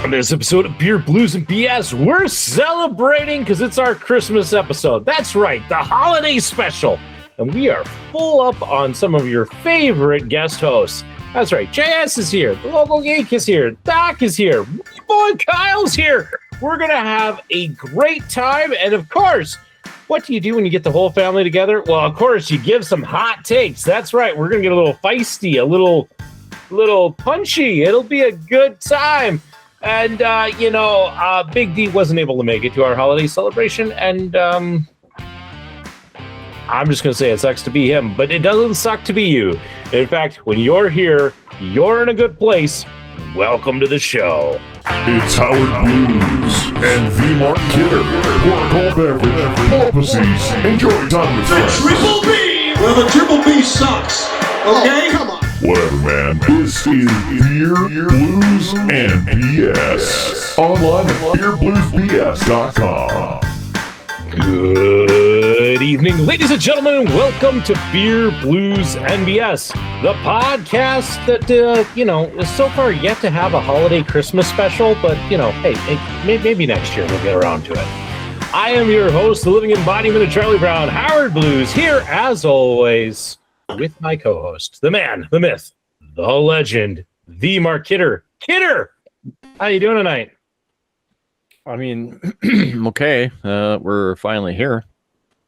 On this episode of Beer, Blues, and BS, we're celebrating because it's our Christmas episode. That's right, the holiday special. And we are full up on some of your favorite guest hosts. That's right, JS is here, the local geek is here, Doc is here, boy Kyle's here. We're going to have a great time. And of course, what do you do when you get the whole family together? Well, of course, you give some hot takes. That's right, we're going to get a little feisty, a little punchy. It'll be a good time. And, Big D wasn't able to make it to our holiday celebration. And I'm just going to say it sucks to be him, but it doesn't suck to be you. In fact, when you're here, you're in a good place. Welcome to the show. It's Howard Blues and the Mark Kidder. Pour a cold beverage, pull up a seat, enjoy time with friends. TripleB! Well, the TripleB sucks. Okay? Come on. Whatever, man. This is Beer, Blues, and BS. Online at beerbluesbs.com. Good evening, ladies and gentlemen, and welcome to Beer, Blues, and BS, the podcast that, is so far yet to have a holiday Christmas special, but, maybe next year we'll get around to it. I am your host, the living embodiment of Charlie Brown, Howard Blues, here, as always, with my co-host, the man, the myth, the legend, the Mark Kidder. Kidder, how you doing tonight? I mean, okay. We're finally here,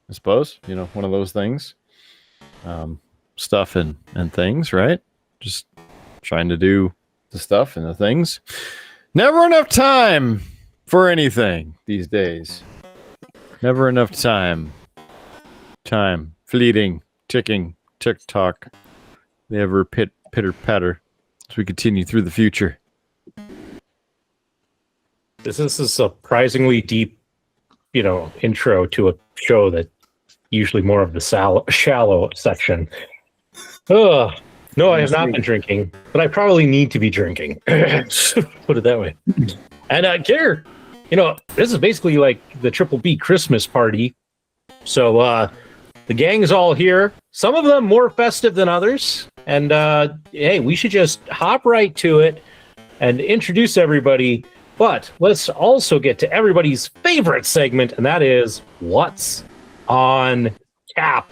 I suppose. One of those things. Stuff and things, right? Just trying to do the stuff and the things. Never enough time for anything these days. Never enough time. Time. Fleeting. Ticking. Tick-tock. The ever pitter-patter as we continue through the future. This is a surprisingly deep, intro to a show that usually more of the shallow section. No, I have not been drinking, but I probably need to be drinking. Put it that way. And Kidder, this is basically like the TripleB Christmas party. So the gang is all here. Some of them more festive than others. And hey, we should just hop right to it and introduce everybody. But let's also get to everybody's favorite segment, and that is What's on Tap.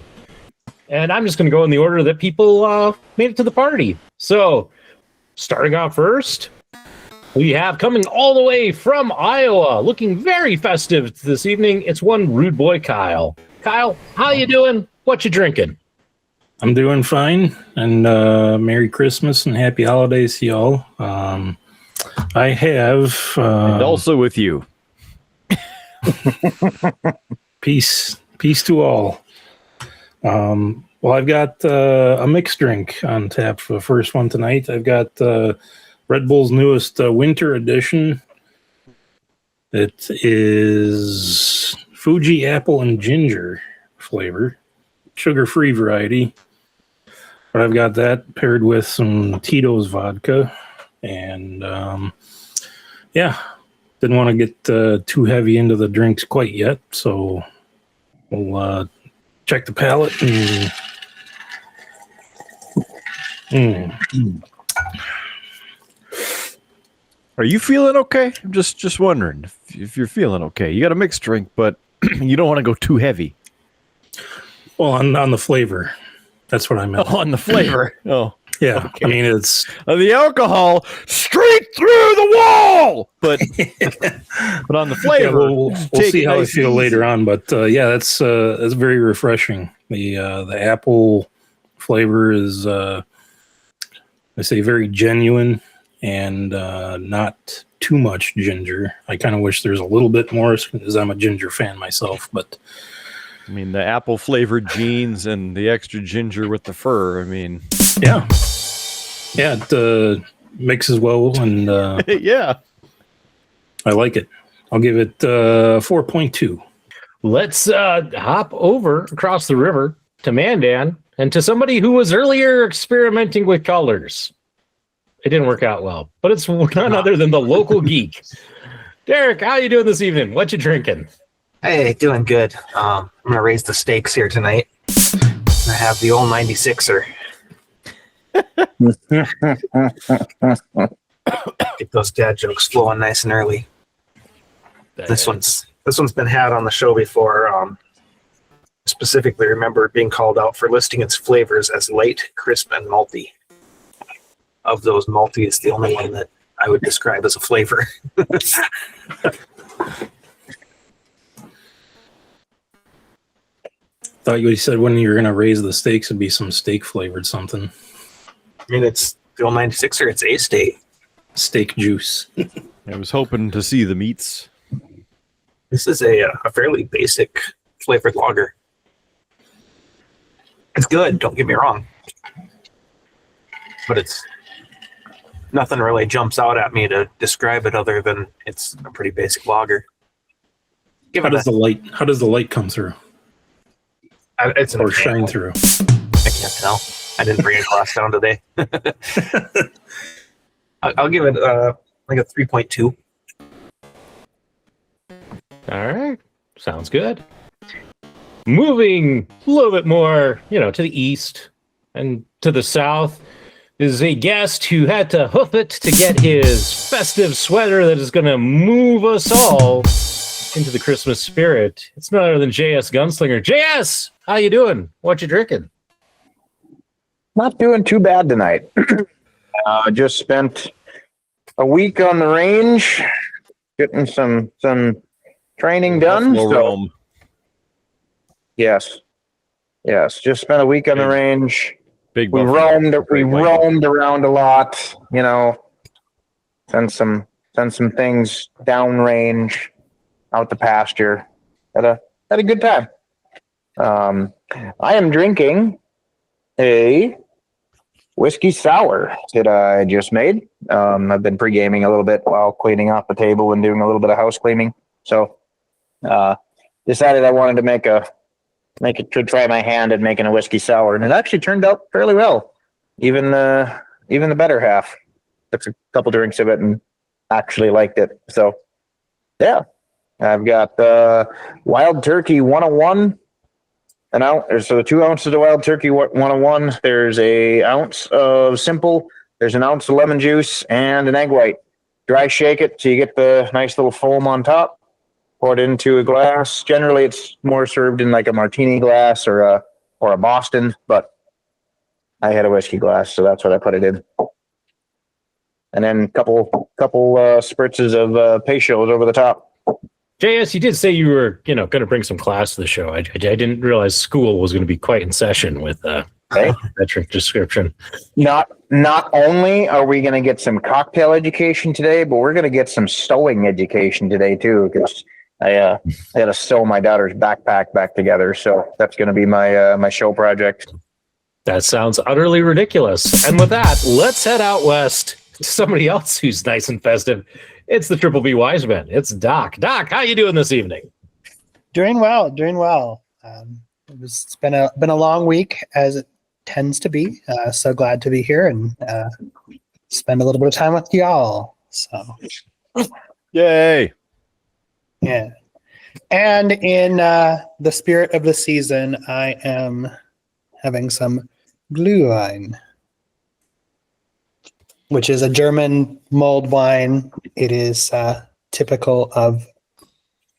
And I'm just going to go in the order that people made it to the party. So, starting off first, we have coming all the way from Iowa, looking very festive this evening, it's one rude boy, Kyle. Kyle, how you doing? What you drinking? I'm doing fine, and Merry Christmas and Happy Holidays to y'all. I have... and also with you. Peace to all. Well, I've got a mixed drink on tap for the first one tonight. I've got Red Bull's newest winter edition. It is Fuji apple and ginger flavor, sugar-free variety. But I've got that paired with some Tito's vodka. And didn't want to get too heavy into the drinks quite yet, so we'll check the palate. Are you feeling okay? I'm just wondering if you're feeling okay. You got a mixed drink, but you don't want to go too heavy. Well, on the flavor, that's what I meant. Oh, on the flavor. Oh. Yeah, okay. I mean, it's the alcohol straight through the wall, but on the flavor, we'll see how I feel later on. But that's very refreshing. The apple flavor is, I say, very genuine and not too much ginger. I kind of wish there's a little bit more, because I'm a ginger fan myself. But I mean, the apple flavored jeans and the extra ginger with the fur. I mean. Yeah, it mixes well, and yeah, I like it. I'll give it 4.2. Let's hop over across the river to Mandan and to somebody who was earlier experimenting with colors. It didn't work out well, but it's none other than the local geek. Derek, how you doing this evening? What you drinking? Hey, doing good. I'm going to raise the stakes here tonight. I have the old 96er. It Keep those dad jokes flowing nice and early. This one's been had on the show before. Specifically remember being called out for listing its flavors as light, crisp, and malty. Of those, malty is the only one that I would describe as a flavor. Thought you said when you were going to raise the steaks, it'd be some steak flavored something. I mean, it's the old 96er. It's a steak. Steak juice. I was hoping to see the meats. This is a fairly basic flavored lager. It's good, don't get me wrong. But it's nothing really jumps out at me to describe it other than it's a pretty basic lager. How does the light come through? It's Or shine through? I can't tell. I didn't bring a glass down today. I'll give it like a 3.2. All right. Sounds good. Moving a little bit more, to the east and to the south is a guest who had to hoof it to get his festive sweater that is going to move us all into the Christmas spirit. It's none other than JS Gunslinger. JS, how you doing? What you drinking? Not doing too bad tonight. Just spent a week on the range, getting some training done. So, yes. Just spent a week on the range. Big. We roamed around a lot. Sent some things downrange, out the pasture. Had a good time. I am drinking a whiskey sour that I just made. I've been pre-gaming a little bit while cleaning off the table and doing a little bit of house cleaning. So decided I wanted to try my hand at making a whiskey sour, and it actually turned out fairly well. Even the better half took a couple drinks of it and actually liked it. So yeah, I've got Wild Turkey 101. So 2 ounces of Wild Turkey 101. There's a ounce of simple. There's an ounce of lemon juice and an egg white. Dry shake it so you get the nice little foam on top. Pour it into a glass. Generally, it's more served in like a martini glass or a Boston, but I had a whiskey glass, so that's what I put it in. And then a couple spritzes of Peychaud's over the top. JS, you did say you were, going to bring some class to the show. I didn't realize school was going to be quite in session with that drink description. Not only are we going to get some cocktail education today, but we're going to get some sewing education today too, because I had to sew my daughter's backpack back together. So that's going to be my show project. That sounds utterly ridiculous. And with that, let's head out west to somebody else who's nice and festive. It's the TripleB Wise Men. It's Doc. Doc, how you doing this evening? Doing well. It's been a long week, as it tends to be. So glad to be here and spend a little bit of time with y'all. So, Yay! Yeah. And in the spirit of the season, I am having some Glühwein, which is a German mulled wine. It is typical of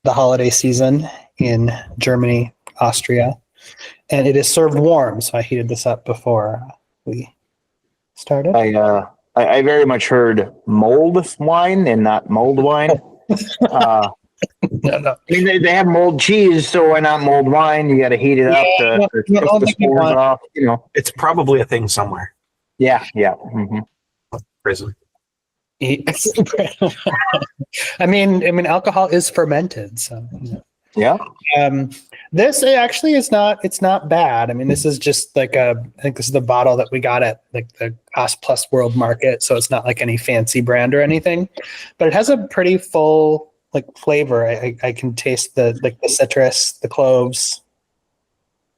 the holiday season in Germany, Austria, and it is served warm. So I heated this up before we started. I very much heard mulled wine and not mulled wine. No. I mean, they have mulled cheese, so why not mulled wine? You got to heat it up to take the spores off. It's probably a thing somewhere. Yeah. Mm-hmm. Prison. I mean, alcohol is fermented, so yeah. This actually is not. It's not bad. I mean, this is just like I think this is the bottle that we got at like the Cost Plus World Market, so it's not like any fancy brand or anything, but it has a pretty full like flavor. I can taste the citrus, the cloves.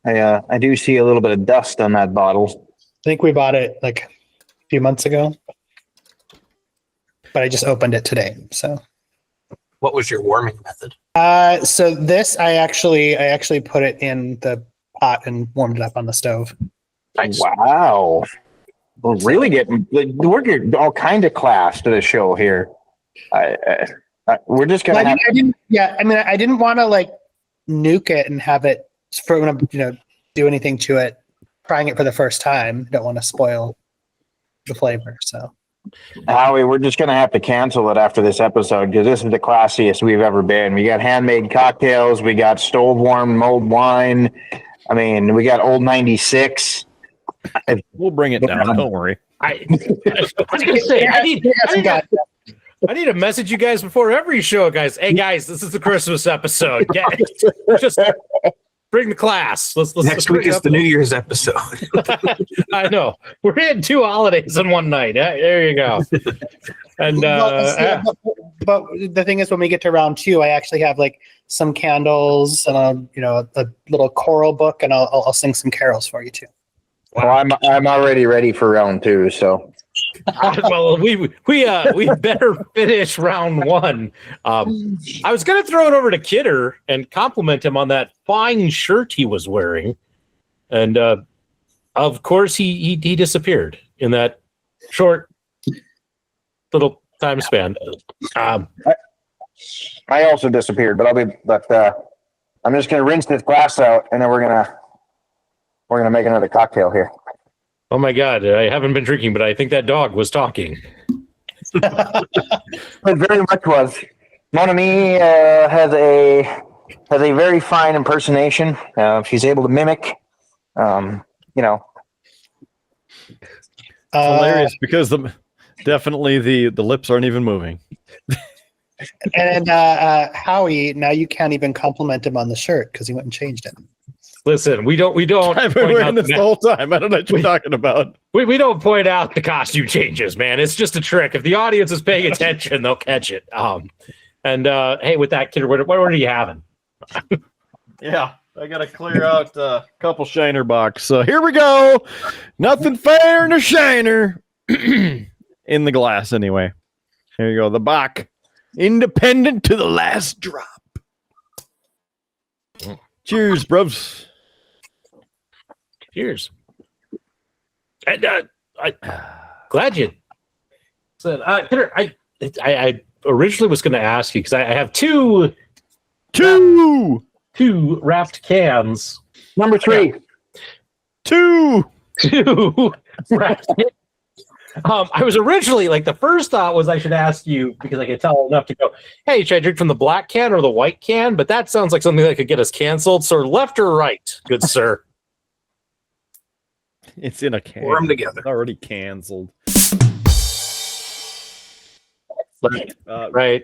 I do see a little bit of dust on that bottle. I think we bought it like a few months ago, but I just opened it today. So, what was your warming method? So this I actually put it in the pot and warmed it up on the stove. Nice. Wow. We're really we're getting all kind of class to the show here. We're just gonna. I didn't want to like nuke it and have it for when do anything to it. Trying it for the first time, don't want to spoil the flavor. So, Howie, we're just gonna have to cancel it after this episode because this is the classiest we've ever been. We got handmade cocktails, we got stove warm mulled wine. I mean, we got old 96. We'll bring it down. Don't worry. I was gonna say I need to message you guys before every show, guys. Hey guys, this is the Christmas episode. Just bring the class. Next week is the New Year's episode. I know. We're hitting 2 holidays in one night. There you go. And but the thing is, when we get to round 2, I actually have like some candles and a little choral book, and I'll sing some carols for you too. Wow. Well, I'm already ready for round 2, so. Well, we better finish round 1. I was going to throw it over to Kidder and compliment him on that fine shirt he was wearing, and of course he disappeared in that short little time span. I also disappeared, but I'm just going to rinse this glass out, and then we're gonna make another cocktail here. Oh my God, I haven't been drinking, but I think that dog was talking. It very much was. Mon Ami has a very fine impersonation. She's able to mimic. Hilarious because definitely the lips aren't even moving. And Howie, now you can't even compliment him on the shirt because he went and changed it. Listen, we don't. I've been wearing this the whole time. I don't know what you're talking about. We don't point out the costume changes, man. It's just a trick. If the audience is paying attention, they'll catch it. Hey, with that, kid, what are you having? Yeah, I gotta clear out a couple Shiner box. So here we go. Nothing fair in a Shiner. In the glass, anyway. Here you go. The Bach, independent to the last drop. Cheers, bruvs. Cheers. And I glad you said. I originally was going to ask you because I have two wrapped cans. Number 3. Two wrapped. I was originally like the first thought was I should ask you because I could tell enough to go, hey, should I drink from the black can or the white can? But that sounds like something that could get us canceled. So left or right, good sir? It's in a can. Pour them together. It's already canceled. Right.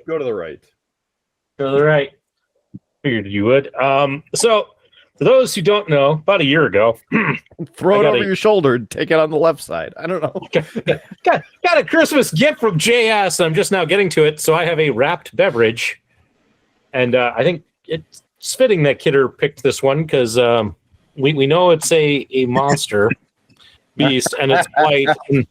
Go to the right. Go to the right. Figured you would. So for those who don't know, about a year ago, throw it over your shoulder and take it on the left side. I don't know. Got a Christmas gift from JS. I'm just now getting to it. So I have a wrapped beverage. And I think it's fitting that Kidder picked this one because we know it's a monster beast and it's white. And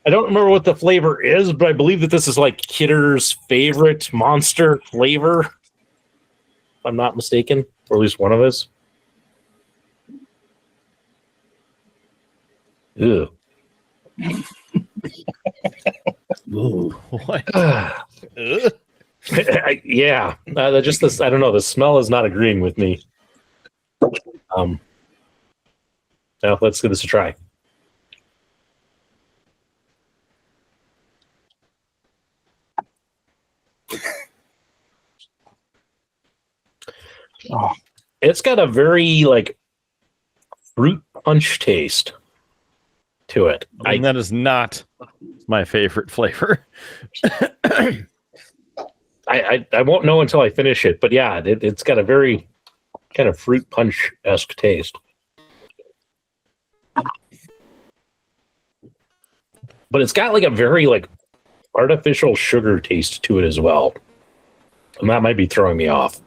I don't remember what the flavor is, but I believe that this is like Kidder's favorite monster flavor. If I'm not mistaken. Or at least one of us. Ew. Ooh. What? Yeah. Just this. I don't know. The smell is not agreeing with me. Now let's give this a try. Oh, it's got a very like fruit punch taste to it. And that is not my favorite flavor. I won't know until I finish it, but yeah, it's got a very kind of fruit punch-esque taste. But it's got like a very like artificial sugar taste to it as well. And that might be throwing me off.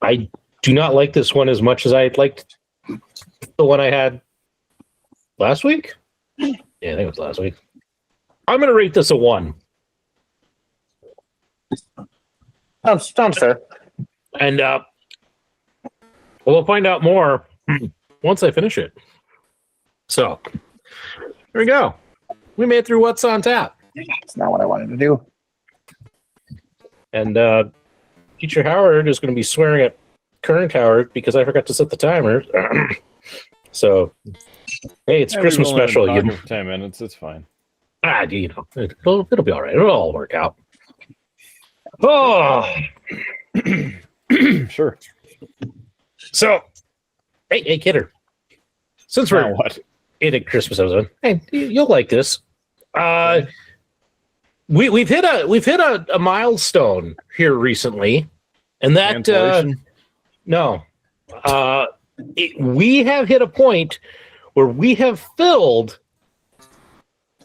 I do not like this one as much as I liked the one I had last week. Yeah, I think it was last week. I'm going to rate this a 1. Sounds fair. And we'll find out more once I finish it. So there we go. We made it through what's on tap. It's not what I wanted to do. And Teacher Howard is going to be swearing at current Howard because I forgot to set the timer. So, hey, it's Christmas we've only special. been talking for 10 minutes. It's fine. It'll be all right. It'll all work out. Oh, Sure. so hey, Kidder. Since Now we're what? in a Christmas episode, hey, you'll like this. We've hit a milestone here recently, and that we have hit a point where we have filled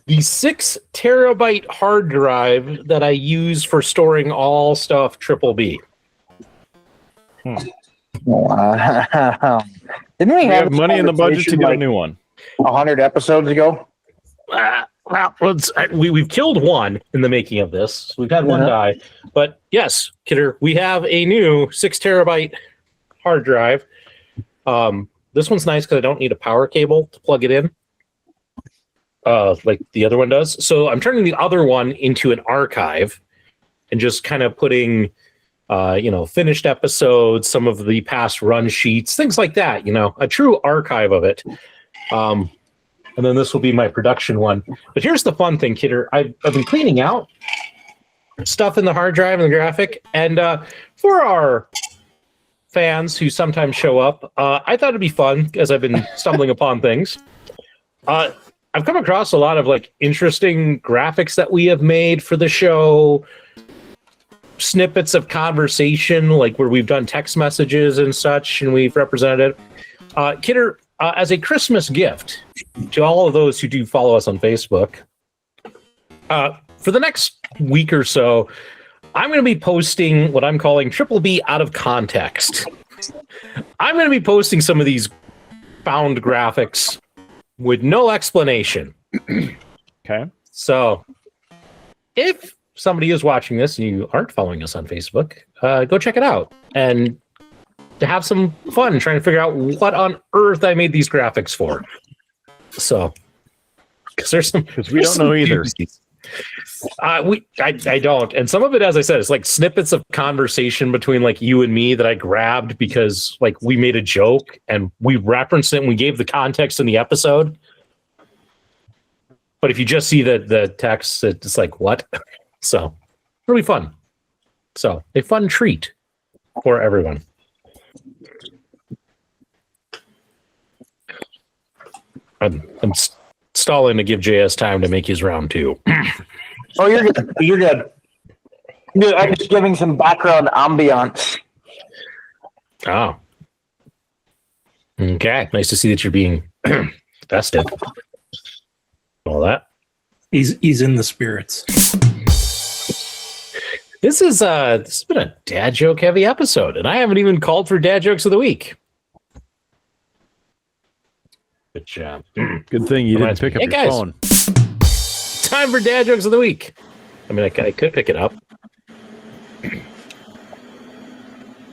the 6 terabyte hard drive that I use for storing all stuff TripleB. Wow. Didn't we We have money in the budget to get a like new one. 100 episodes ago? We've killed one in the making of this. We've had one die, but yes, Kidder, we have a new 6 terabyte hard drive. This one's nice because I don't need a power cable to plug it in, like the other one does. So I'm turning the other one into an archive and just kind of putting, finished episodes, some of the past run sheets, things like that. A true archive of it. And then this will be my production one. But here's the fun thing, Kidder. I've been cleaning out stuff in the hard drive and the graphic. And for our fans who sometimes show up, I thought it'd be fun as I've been stumbling upon things. I've come across a lot of interesting graphics that we have made for the show, snippets of conversation, where we've done text messages and such, and we've represented it. Kidder, as a Christmas gift to all of those who do follow us on Facebook, for the next week or so, I'm going to be posting what I'm calling TripleB out of context. I'm going to be posting some of these found graphics with no explanation. Okay. So if somebody is watching this and you aren't following us on Facebook, go check it out and to have some fun trying to figure out what on earth I made these graphics for. So, because we don't know either. I don't, and some of it, as I said, it's snippets of conversation between you and me that I grabbed because we made a joke and we referenced it and we gave the context in the episode. But if you just see the text, it's what? So, really fun. So, a fun treat for everyone. I'm stalling to give JS time to make his round 2. Oh, you're good. You're good. Dude, I'm just giving some background ambiance. Oh. Okay. Nice to see that you're being festive. All that. He's in the spirits. This has been a dad joke heavy episode, and I haven't even called for dad jokes of the week. Good job. Good thing you didn't pick up your guys, phone. Time for dad jokes of the week. I mean, I could pick it up.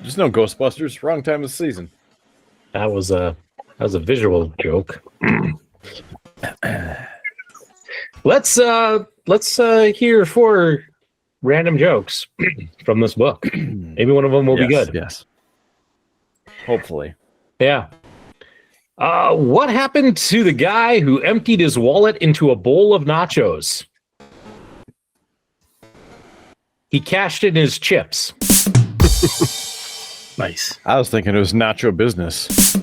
Just no Ghostbusters. Wrong time of the season. That was a visual joke. Let's hear 4 random jokes from this book. Maybe one of them will be good. Yes. Hopefully. Yeah. What happened to the guy who emptied his wallet into a bowl of nachos? He cashed in his chips. Nice. I was thinking it was nacho business.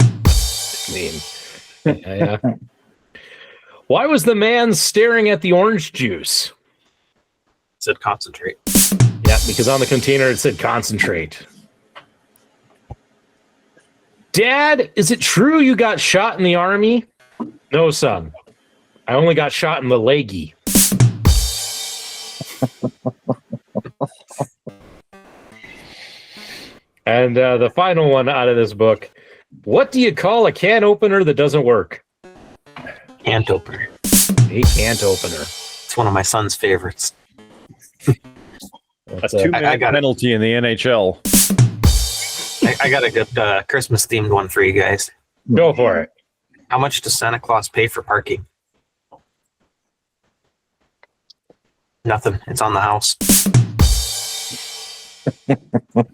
I mean, yeah. Why was the man staring at the orange juice? It said concentrate. Yeah, because on the container it said concentrate. Dad, is it true you got shot in the army? No, son. I only got shot in the leggy. And the final one out of this book. What do you call a can opener that doesn't work? Can't opener. A can't opener. It's one of my son's favorites. A 2-minute penalty in the NHL. I got a good Christmas themed one for you guys. Go for it. How much does Santa Claus pay for parking? Nothing. It's on the house.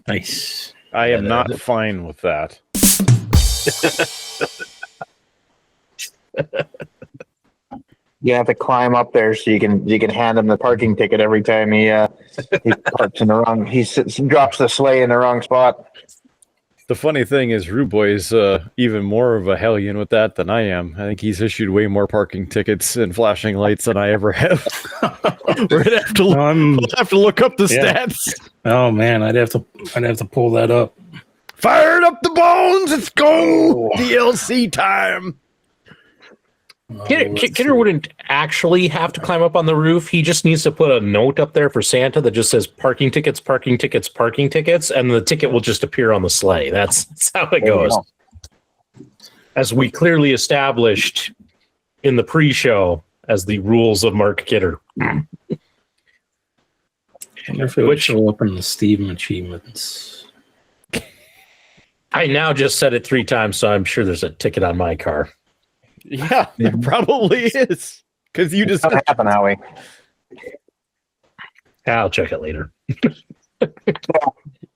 Nice. I am not fine with that. You have to climb up there so you can hand him the parking ticket every time he parks in the wrong. Drops the sleigh in the wrong spot. The funny thing is, Rude Boy is even more of a hellion with that than I am. I think he's issued way more parking tickets and flashing lights than I ever have. We'll have to look up the stats. Oh man, I'd have to pull that up. Fired up the bones. Let's go. DLC time. Kidder wouldn't actually have to climb up on the roof. He just needs to put a note up there for Santa that just says parking tickets, parking tickets, parking tickets, and the ticket will just appear on the sleigh. That's how it goes. As we clearly established in the pre-show as the rules of Mark Kidder. I wonder if it would show up in the Steam achievements. I now just said it 3 times, so I'm sure there's a ticket on my car. Yeah, it probably is. Because you just happen, Howie. I'll check it later.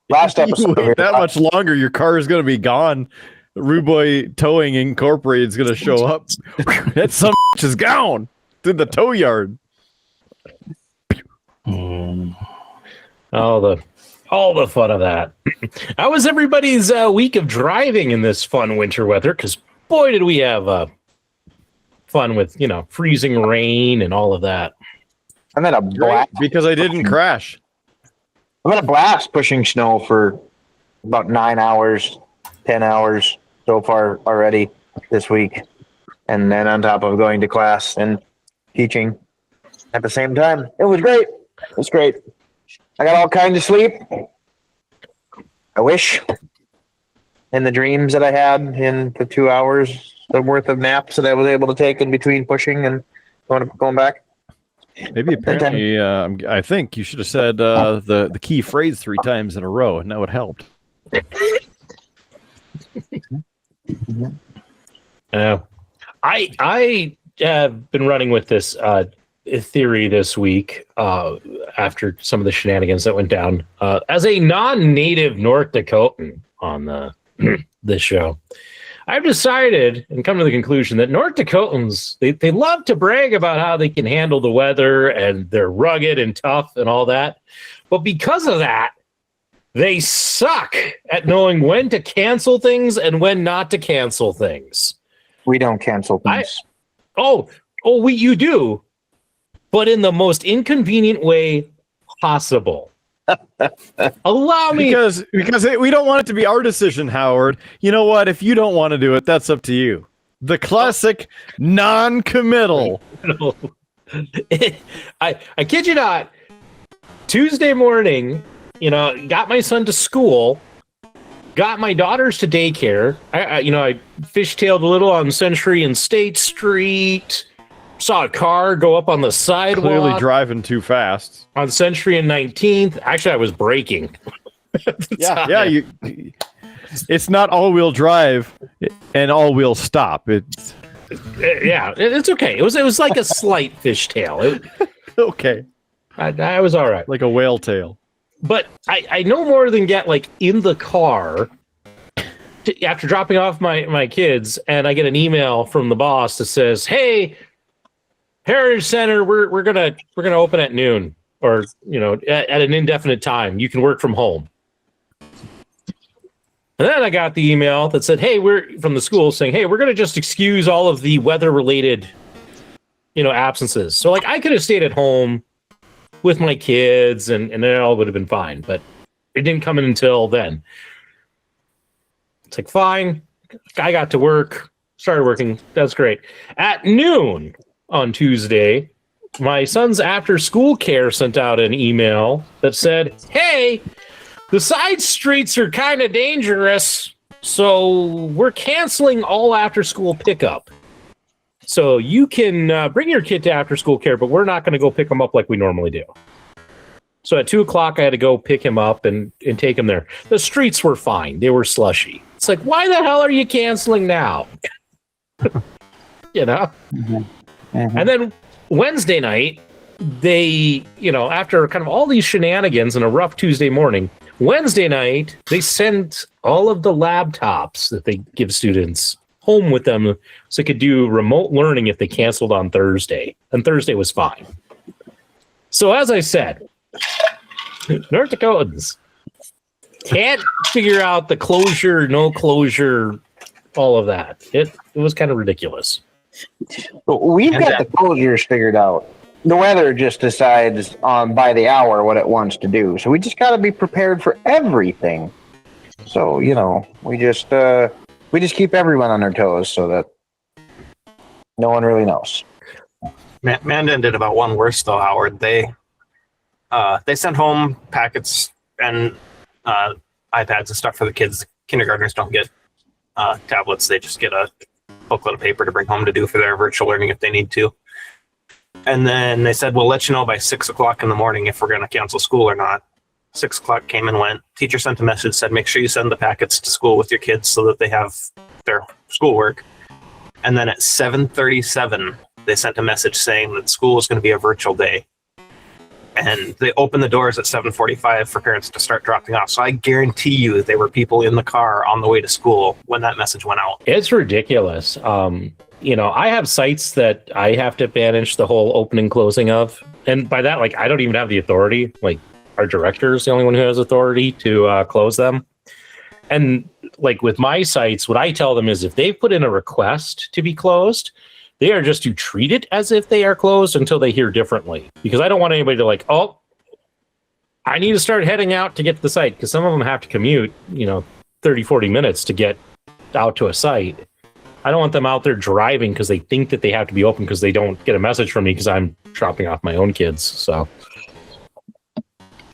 Last episode. Wait that much longer, your car is going to be gone. Rude Boy Towing Incorporated is going to show up. That some is gone. It's in the tow yard. All the fun of that. How was everybody's week of driving in this fun winter weather? Because boy, did we have fun with freezing rain and all of that. I'm at a blast because I didn't crash. I'm at a blast pushing snow for about 9 hours, 10 hours so far already this week, and then on top of going to class and teaching at the same time. It was great. It was great. I got all kinds of sleep. I wish. In the dreams that I had in the 2 hours worth of naps that I was able to take in between pushing and going back. Maybe apparently, I think you should have said the key phrase 3 times in a row, and that would help. I have been running with this theory this week after some of the shenanigans that went down. As a non-native North Dakotan on this show, I've decided and come to the conclusion that North Dakotans, they love to brag about how they can handle the weather and they're rugged and tough and all that. But because of that, they suck at knowing when to cancel things and when not to cancel things. We don't cancel things. You do, but in the most inconvenient way possible. Allow me, because we don't want it to be our decision, Howard. You know what? If you don't want to do it, that's up to you. The classic non-committal. I kid you not. Tuesday morning, got my son to school, got my daughters to daycare. I fishtailed a little on Century and State Street. Saw a car go up on the sidewalk. Clearly driving too fast. On Century and 19th. Actually, I was braking. It's not all-wheel drive and all-wheel stop. It's okay. It was like a slight fishtail. Okay. I was all right. Like a whale tail. But I no more than get in the car after dropping off my kids, and I get an email from the boss that says, "Hey, Heritage Center, we're gonna open at noon, or at an indefinite time. You can work from home." And then I got the email that said, "Hey, we're from the school saying, hey, we're gonna just excuse all of the weather-related, absences." So I could have stayed at home with my kids, and it all would have been fine, but it didn't come in until then. It's fine. I got to work, started working. That's great. At noon on Tuesday, my son's after school care sent out an email that said, "Hey, the side streets are kind of dangerous, so we're canceling all after school pickup. So you can bring your kid to after school care, but we're not going to go pick him up like we normally do." So at 2:00, I had to go pick him up and take him there. The streets were fine. They were slushy. It's why the hell are you canceling now? you know. And then Wednesday night, they, after kind of all these shenanigans and a rough Tuesday morning, Wednesday night, they sent all of the laptops that they give students home with them so they could do remote learning if they canceled on Thursday. And Thursday was fine. So as I said, North Dakotans can't figure out the closure, no closure, all of that. It was kind of ridiculous. We've got the closures figured out. The weather just decides by the hour what it wants to do. So we just got to be prepared for everything. So, we just keep everyone on their toes so that no one really knows. Mandan did about one worse though, Howard. They sent home packets and iPads and stuff for the kids. Kindergartners don't get tablets. They just get a booklet of paper to bring home to do for their virtual learning if they need to. And then they said, we'll let you know by 6 o'clock in the morning if we're going to cancel school or not. 6 o'clock came and went. Teacher sent a message, said, make sure you send the packets to school with your kids so that they have their schoolwork. And then at 7:37, they sent a message saying that school was going to be a virtual day. And they opened the doors at 7:45 for parents to start dropping off. So I guarantee you there were people in the car on the way to school when that message went out. It's ridiculous. I have sites that I have to manage the whole opening closing of. And by that, I don't even have the authority. Our director is the only one who has authority to close them. And with my sites, what I tell them is if they put in a request to be closed, they are just to treat it as if they are closed until they hear differently. Because I don't want anybody to I need to start heading out to get to the site. Because some of them have to commute, 30, 40 minutes to get out to a site. I don't want them out there driving because they think that they have to be open because they don't get a message from me because I'm dropping off my own kids. So,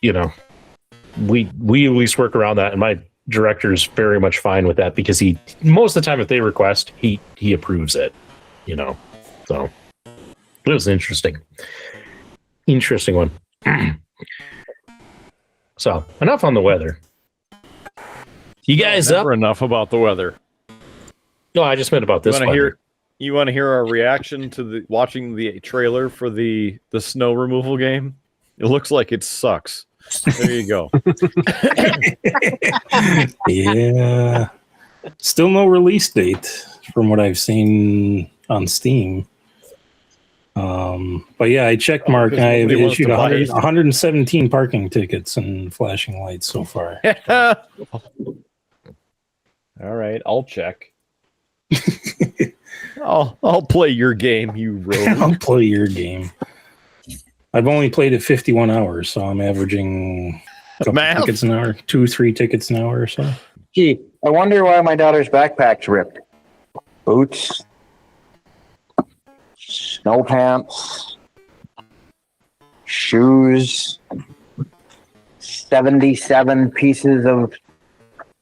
we at least work around that. And my director is very much fine with that because most of the time, if they request, he approves it, So it was interesting one. So enough on the weather. You guys up? Never enough about the weather. No, I just meant about this one. You want to hear our reaction to watching the trailer for the snow removal game? It looks like it sucks. There you go. Yeah. Still no release date from what I've seen on Steam. But yeah, I checked Mark and I have issued 117 parking tickets and flashing lights so far. All right, I'll check. I'll play your game, you rogue. I'll play your game. I've only played it 51 hours, so I'm averaging a couple tickets an hour, 2-3 tickets an hour or so. Gee, I wonder why my daughter's backpack's ripped. Boots, snow pants, shoes, 77 pieces of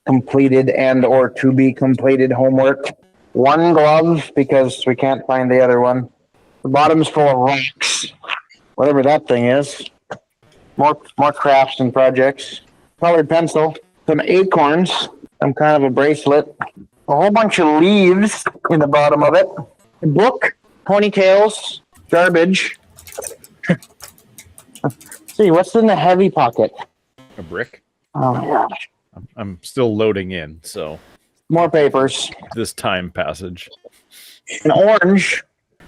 completed and or to be completed homework. One glove because we can't find the other one. The bottom's full of rocks, whatever that thing is. More crafts and projects. Colored pencil, some acorns, some kind of a bracelet, a whole bunch of leaves in the bottom of it. A book, ponytails, garbage. See, what's in the heavy pocket? A brick? Oh my gosh. I'm still loading in, so more papers. This time passage. An orange.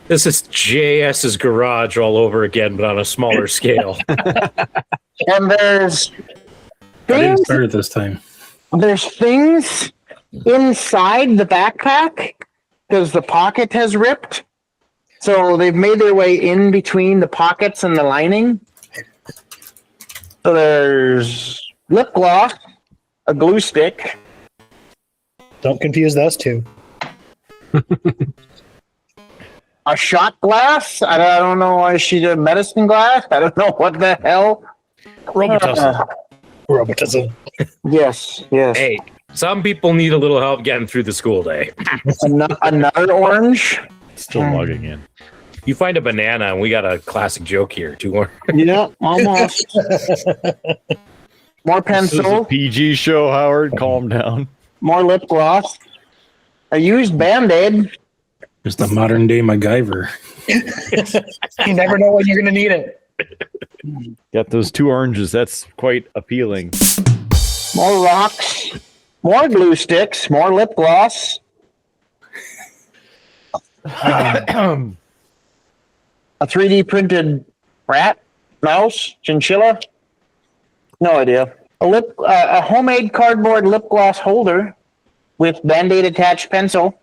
This is JS's garage all over again, but on a smaller scale. And there's I didn't things, start it this time. there's things inside the backpack because the pocket has ripped. So they've made their way in between the pockets and the lining. So there's lip gloss, a glue stick. Don't confuse those two. A shot glass. I don't know why she did medicine glass. I don't know what the hell. Robitussin. Robotism. Yes. Hey, some people need a little help getting through the school day. Another orange. Still logging in. You find a banana, and we got a classic joke here. 2 more. Yeah, almost. More This is a pencil. PG show, Howard. Calm down. More lip gloss. A used Band-Aid. Just a modern day MacGyver. You never know when you're going to need it. Got those 2 oranges. That's quite appealing. More rocks, more glue sticks, more lip gloss. A 3D printed rat, mouse, chinchilla. No idea. A homemade cardboard lip gloss holder with Band-Aid attached pencil.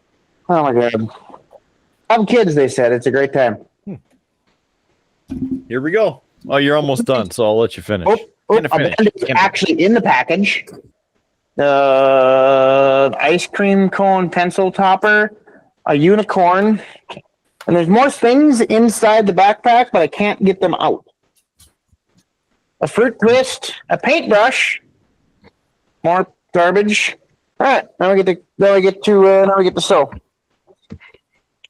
Oh my god. Have kids, they said. It's a great time. Here we go. Oh, you're almost done, so I'll let you finish. A Band-Aid's actually in the package. The ice cream cone pencil topper, a unicorn, and there's more things inside the backpack, but I can't get them out. A fruit twist, a paintbrush, more garbage. All right, now we get to sew.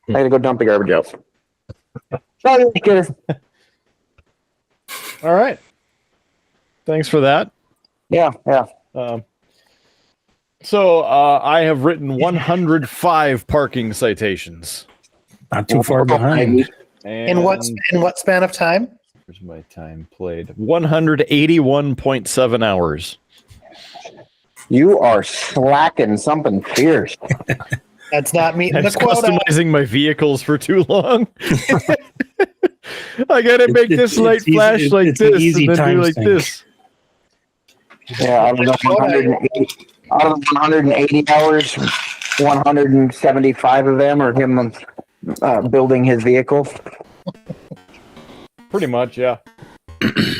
I gotta go dump the garbage out. All right. Thanks for that. Yeah. So I have written 105 parking citations. Not too far behind. And In what span of time? Where's my time played? 181.7 hours. You are slacking something fierce. That's not meeting I the was quota. customizing my vehicles for too long. I gotta make this light flash like it's an this easy and then do time like sink. this. Yeah, out of the 180 hours, 175 of them are him building his vehicle. Pretty much, yeah.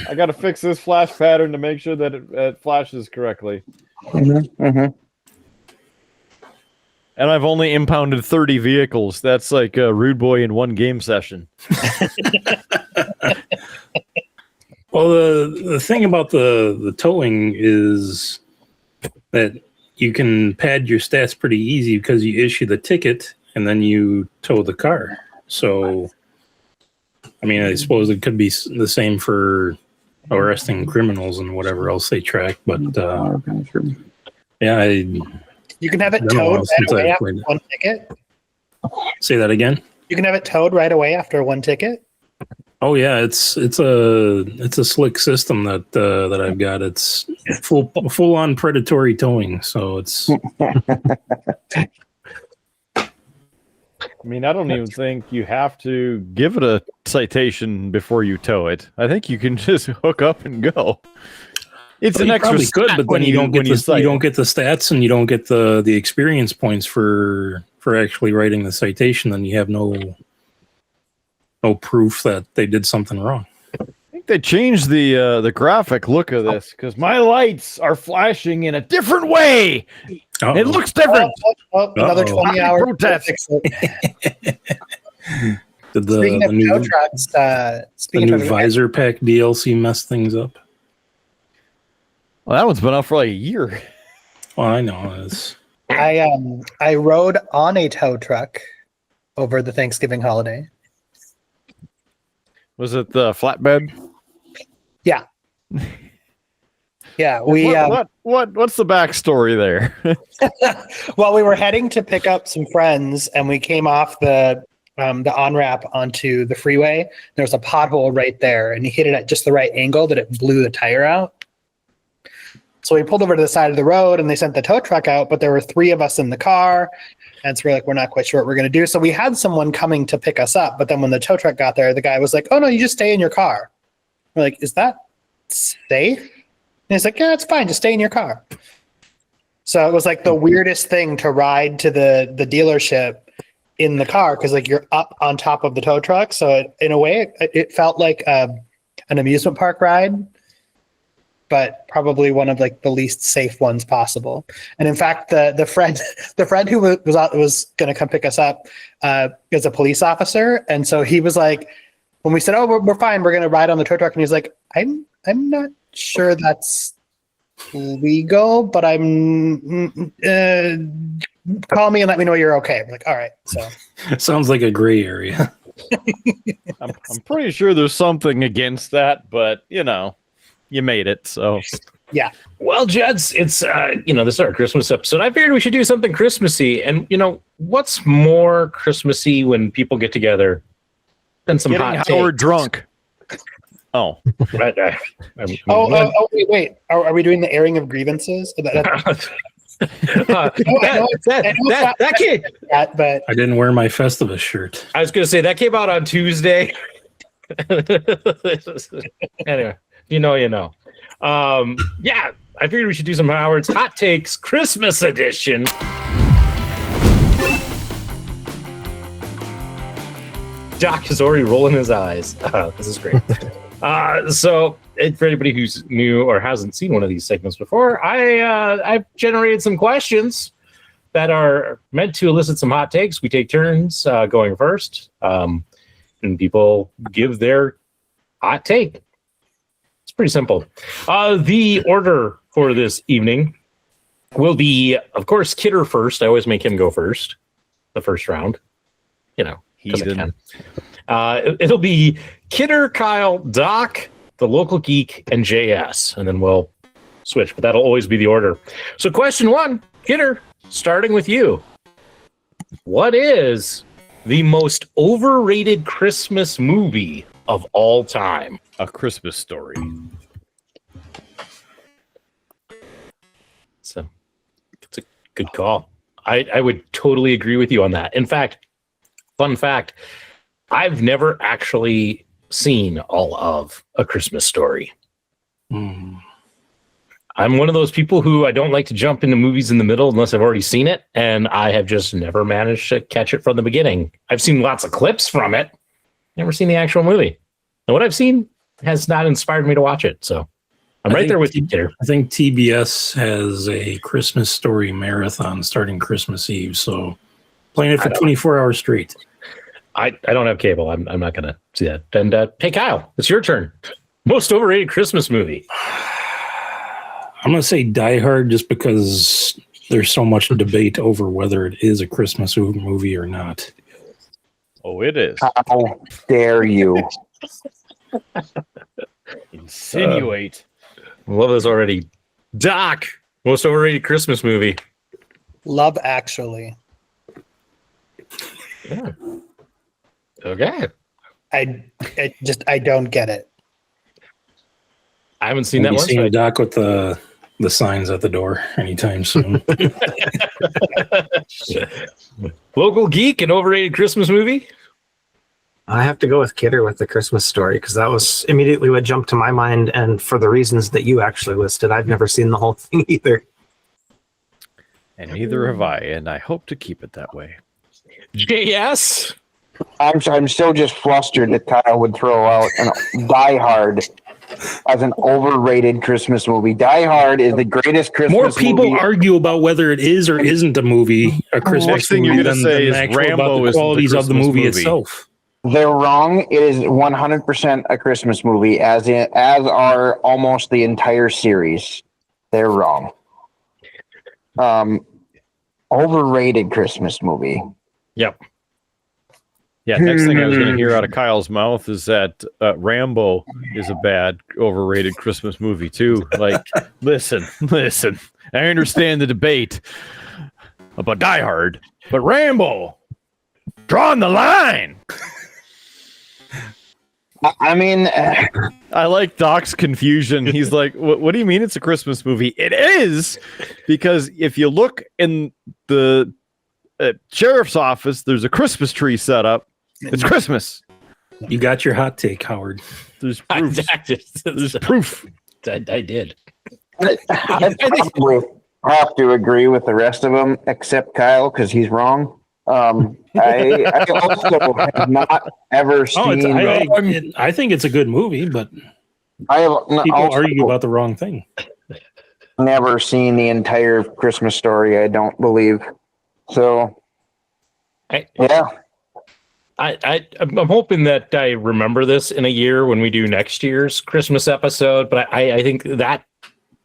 I gotta fix this flash pattern to make sure that it flashes correctly. Mm-hmm. And I've only impounded 30 vehicles. That's like a Rude Boy in one game session. Well, the thing about the towing is that you can pad your stats pretty easy because you issue the ticket and then you tow the car. So, I mean, I suppose it could be the same for arresting criminals and whatever else they track. But yeah, You can have it I don't know towed since right away I've after played it. one ticket. Say that again. You can have it towed right away after one ticket. Oh yeah, it's a slick system that I've got. It's full on predatory towing. So it's I mean, I don't even think you have to give it a citation before you tow it. I think you can just hook up and go. It's an you extra probably could, stat but when then you don't get when you the cite you don't it. get the stats and you don't get the experience points for actually writing the citation. Then you have no proof that they did something wrong. I think they changed the graphic look of this because my lights are flashing in a different way. Uh-oh. It looks different. Another Uh-oh. 20 hours. Protest. Did Speaking the of new tow trucks, the speaking new of visor pack DLC mess things up? Well, that one's been out for like a year. Well, I know. It's, I rode on a tow truck over the Thanksgiving holiday. Was it the flatbed? Yeah. Yeah, we what's the backstory there? well, we were heading to pick up some friends, and we came off the on-ramp onto the freeway. There was a pothole right there, and he hit it at just the right angle that it blew the tire out. So we pulled over to the side of the road, and they sent the tow truck out, but there were 3 of us in the car, and so we're not quite sure what we're going to do. So we had someone coming to pick us up, but then when the tow truck got there, the guy was like, "Oh no, you just stay in your car." We're like, "Is that safe?" And he's like, "Yeah, it's fine. Just stay in your car." So it was like the weirdest thing to ride to the dealership in the car because like you're up on top of the tow truck. So in a way, it felt like an amusement park ride, but probably one of like the least safe ones possible. And in fact, the friend who was going to come pick us up is a police officer, and so he was like, when we said, "Oh, we're fine, we're going to ride on the tow truck," and he's like, I'm not sure that's legal, but call me and let me know you're okay." I'm like, all right. So it sounds like a gray area. I'm pretty sure there's something against that, but you made it, so Well, Jeds, it's this is our Christmas episode. I figured we should do something Christmassy, and what's more Christmassy when people get together than some Getting hot Howard takes? drunk. Oh, Wait. Are we doing the airing of grievances? that came. But I didn't wear my Festivus shirt. I was going to say that came out on Tuesday. Anyway, you know. Yeah, I figured we should do some Howard's Hot Takes Christmas edition. Doc is already rolling his eyes. This is great. So, for anybody who's new or hasn't seen one of these segments before, I've generated some questions that are meant to elicit some hot takes. We take turns going first, and people give their hot take. It's pretty simple. The order for this evening will be, of course, Kidder first. I always make him go first, the first round. Because I can. It'll be Kidder, Kyle, Doc, the local geek, and JS, and then we'll switch. But that'll always be the order. So, question one, Kidder, starting with you. What is the most overrated Christmas movie of all time? A Christmas Story. So, it's a good call. I would totally agree with you on that. In fact, fun fact, I've never actually seen all of A Christmas Story. I'm one of those people who I don't like to jump into movies in the middle unless I've already seen it, and I have just never managed to catch it from the beginning. I've seen lots of clips from it, never seen the actual movie. And what I've seen has not inspired me to watch it, so I'm right there with you, Kidder. I think TBS has a Christmas Story marathon starting Christmas Eve, so playing it for 24 hours straight. I don't have cable. I'm not going to see that. And hey, Kyle, it's your turn. Most overrated Christmas movie. I'm going to say Die Hard just because there's so much debate over whether it is a Christmas movie or not. Oh, it is. How dare you? Insinuate. Love this already. Doc, most overrated Christmas movie. Love Actually. Yeah. Okay. I don't get it. I haven't seen Have that you one. seen Doc with the signs at the door anytime soon? Local geek, an overrated Christmas movie. I have to go with Kidder with The Christmas Story because that was immediately what jumped to my mind, and for the reasons that you actually listed, I've never seen the whole thing either. And neither have I, and I hope to keep it that way. JS. I'm still just flustered that Kyle would throw out Die Hard as an overrated Christmas movie. Die Hard is the greatest Christmas More people movie. argue about whether it is or isn't a movie, a Christmas Next thing movie, you're gonna say is actual Rambo about the isn't the qualities of the Christmas movie movie. itself. They're wrong. It is 100% a Christmas movie, as are almost the entire series. They're wrong. Overrated Christmas movie. Yep. Yeah, next thing I was going to hear out of Kyle's mouth is that Rambo is a bad, overrated Christmas movie, too. Like, listen. I understand the debate about Die Hard, but Rambo, drawing the line. I mean, I like Doc's confusion. He's like, what do you mean it's a Christmas movie? It is, because if you look in the sheriff's office, there's a Christmas tree set up. It's Christmas. You got your hot take, Howard. There's proof. There's proof. I did. I probably have to agree with the rest of them except Kyle because he's wrong. I also have not ever seen. I think it's a good movie, but I have people argue about the wrong thing. Never seen the entire Christmas Story. I don't believe so. Yeah. I'm hoping that I remember this in a year when we do next year's Christmas episode, but I think that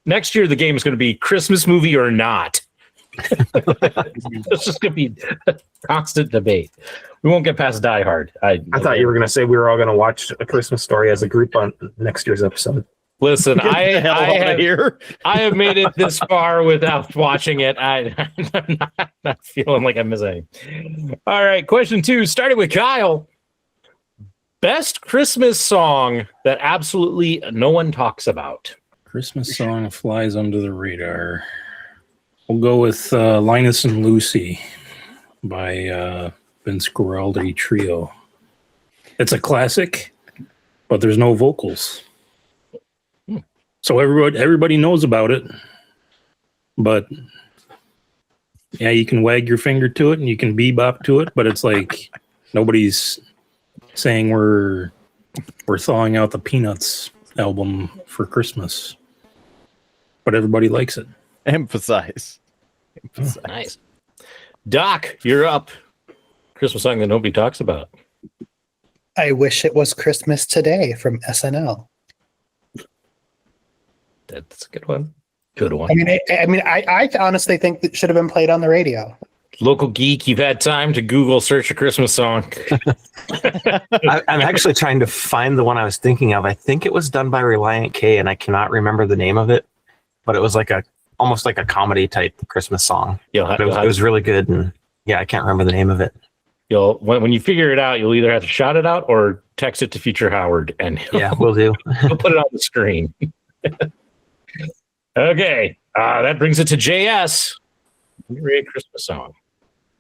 next year the game is going to be Christmas movie or not. It's just going to be a constant debate. We won't get past Die Hard. I thought you were going to say we were all going to watch A Christmas Story as a group on next year's episode. Listen, Get the hell out of here. I have made it this far without watching it. I'm not feeling like I'm missing. All right, question 2, starting with Kyle. Best Christmas song that absolutely no one talks about. Christmas song that flies under the radar. We'll go with Linus and Lucy by Vince Guaraldi Trio. It's a classic, but there's no vocals. So everybody knows about it. But yeah, you can wag your finger to it and you can bebop to it, but it's like nobody's saying we're thawing out the Peanuts album for Christmas. But everybody likes it. Emphasize. Nice. Doc, you're up. Christmas song that nobody talks about. I Wish It Was Christmas Today from SNL. That's a good one. Good one. I honestly think that should have been played on the radio. Local geek, you've had time to Google search a Christmas song. I'm actually trying to find the one I was thinking of. I think it was done by Reliant K, and I cannot remember the name of it. But it was almost like a comedy type Christmas song. It was really good, and yeah, I can't remember the name of it. When you figure it out, you'll either have to shout it out or text it to Future Howard, and yeah, we'll do. He'll put it on the screen. Okay, that brings it to JS. Great Christmas song.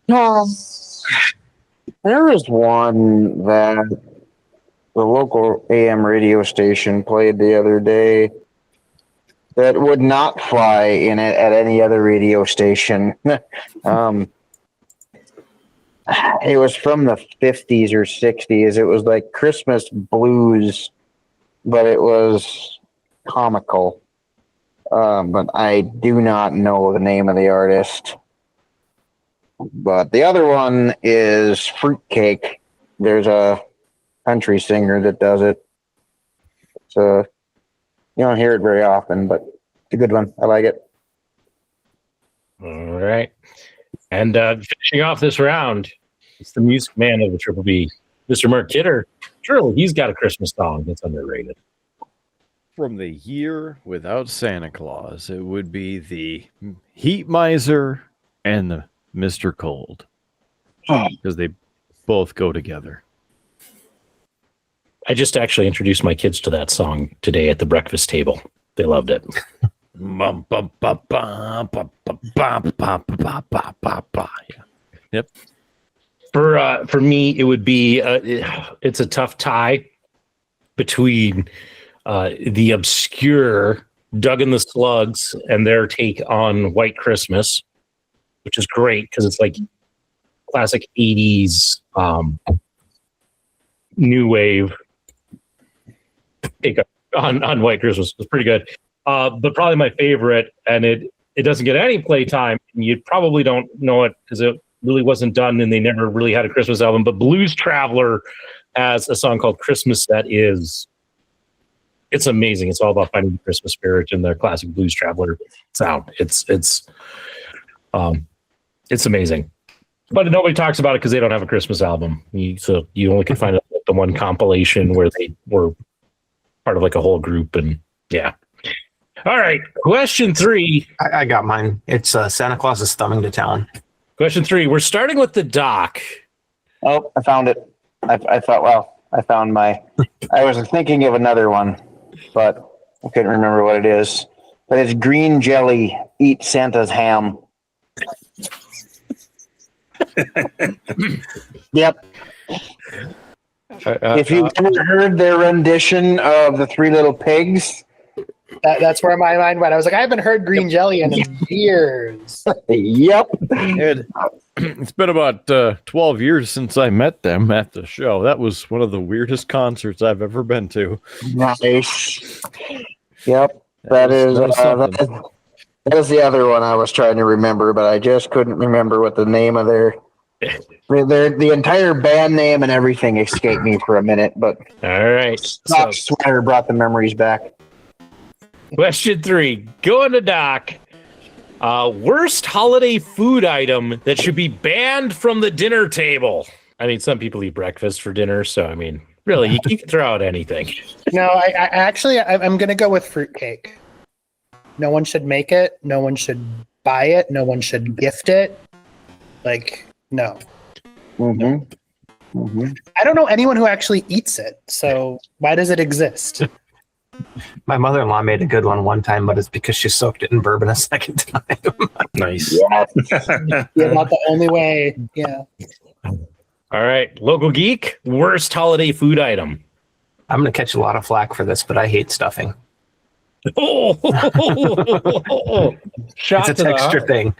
There was one that the local AM radio station played the other day that would not fly in it at any other radio station. It was from the 50s or 60s. It was like Christmas blues, but it was comical. But I do not know the name of the artist. But the other one is Fruitcake. There's a country singer that does it. So you don't hear it very often, but it's a good one. I like it. All right. And finishing off this round, it's the music man of the TripleB, Mr. Mark Kidder. Surely he's got a Christmas song that's underrated. From the Year Without Santa Claus, it would be the Heat Miser and the Mr. Cold, because they both go together. I just actually introduced my kids to that song today at the breakfast table. They loved it. Yep. For me, it would be it's a tough tie between the obscure Doug and the Slugs and their take on White Christmas, which is great because it's like classic 80s new wave take on White Christmas. It's pretty good. But probably my favorite, and it doesn't get any playtime. You probably don't know it because it really wasn't done and they never really had a Christmas album. But Blues Traveler has a song called Christmas that is, it's amazing. It's all about finding the Christmas spirit in their classic Blues Traveler sound. It's amazing. But nobody talks about it because they don't have a Christmas album. So you only can find it at the one compilation where they were part of like a whole group. And yeah. All right. Question 3. I got mine. It's Santa Claus is Thumbing to Town. Question 3. We're starting with the doc. Oh, I found it. I thought, well, I found my, I was thinking of another one, but I couldn't remember what it is. But it's Green Jelly, Eat Santa's Ham. Yep. If you've ever heard their rendition of the Three Little Pigs, that's where my mind went. I was like, I haven't heard Green Jelly in years. Yep. It's been about 12 years since I met them at the show. That was one of the weirdest concerts I've ever been to. Nice. Yep. That is the other one I was trying to remember, but I just couldn't remember what the name of the entire band name and everything escaped me for a minute. But all right, Doc Sweater brought the memories back. Question 3, going to Doc. Worst holiday food item that should be banned from the dinner table. I mean, some people eat breakfast for dinner, so I mean, Really, you can throw out anything. No, I'm going to go with fruitcake. No one should make it. No one should buy it. No one should gift it. Like, no. Mm-hmm. Mm-hmm. I don't know anyone who actually eats it. So why does it exist? My mother-in-law made a good one time, but it's because she soaked it in bourbon a second time. Nice. Yeah, not the only way. Yeah. All right, local geek, worst holiday food item. I'm going to catch a lot of flack for this, but I hate stuffing. Oh, shot It's a to the texture heart. thing.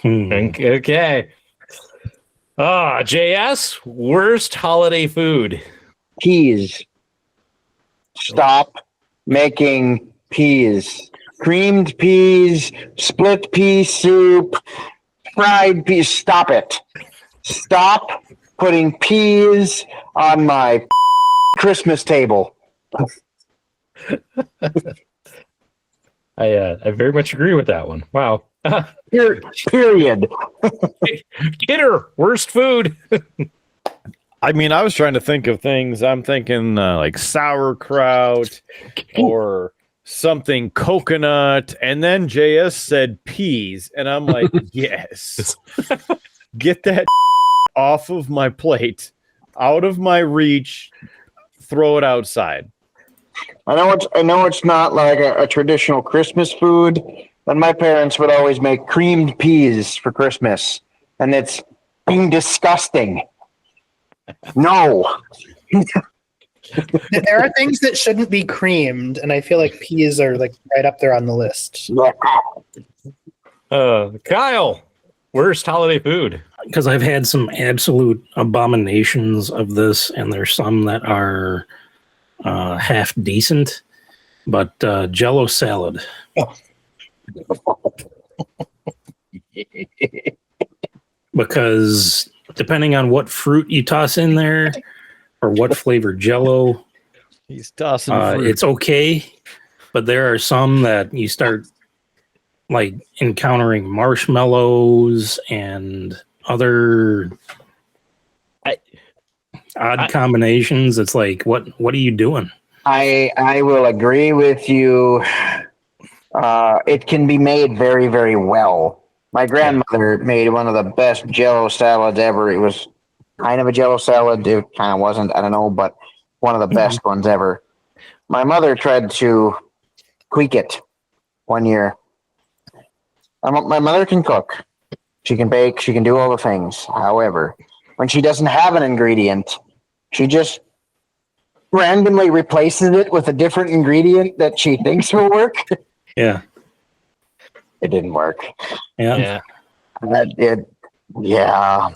Okay. JS, worst holiday food. Peas. Stop making peas. Creamed peas, split pea soup, fried peas. Stop it. Stop putting peas on my Christmas table. I very much agree with that one. Wow. Period. Kidder, worst food. I mean, I was trying to think of things. I'm thinking like sauerkraut or something coconut. And then JS said peas. And I'm like, yes. Get that off of my plate, out of my reach, throw it outside. I know it's not like a traditional Christmas food, but my parents would always make creamed peas for Christmas, and it's being disgusting. No. There are things that shouldn't be creamed, and I feel like peas are like right up there on the list. Kyle, worst holiday food. Because I've had some absolute abominations of this, and there's some that are half decent, but Jello salad. Because depending on what fruit you toss in there or what flavor Jello, He's tossing fruit. it's okay. But there are some that you start like encountering marshmallows and other odd combinations. It's like, what are you doing? I will agree with you. It can be made very, very well. My grandmother made one of the best Jello salads ever. It was kind of a Jello salad. It kind of wasn't. I don't know, but one of the best ones ever. My mother tried to tweak it one year. My mother can cook. She can bake. She can do all the things. However, when she doesn't have an ingredient, she just randomly replaces it with a different ingredient that she thinks will work. Yeah. It didn't work. Yeah. That did. Yeah.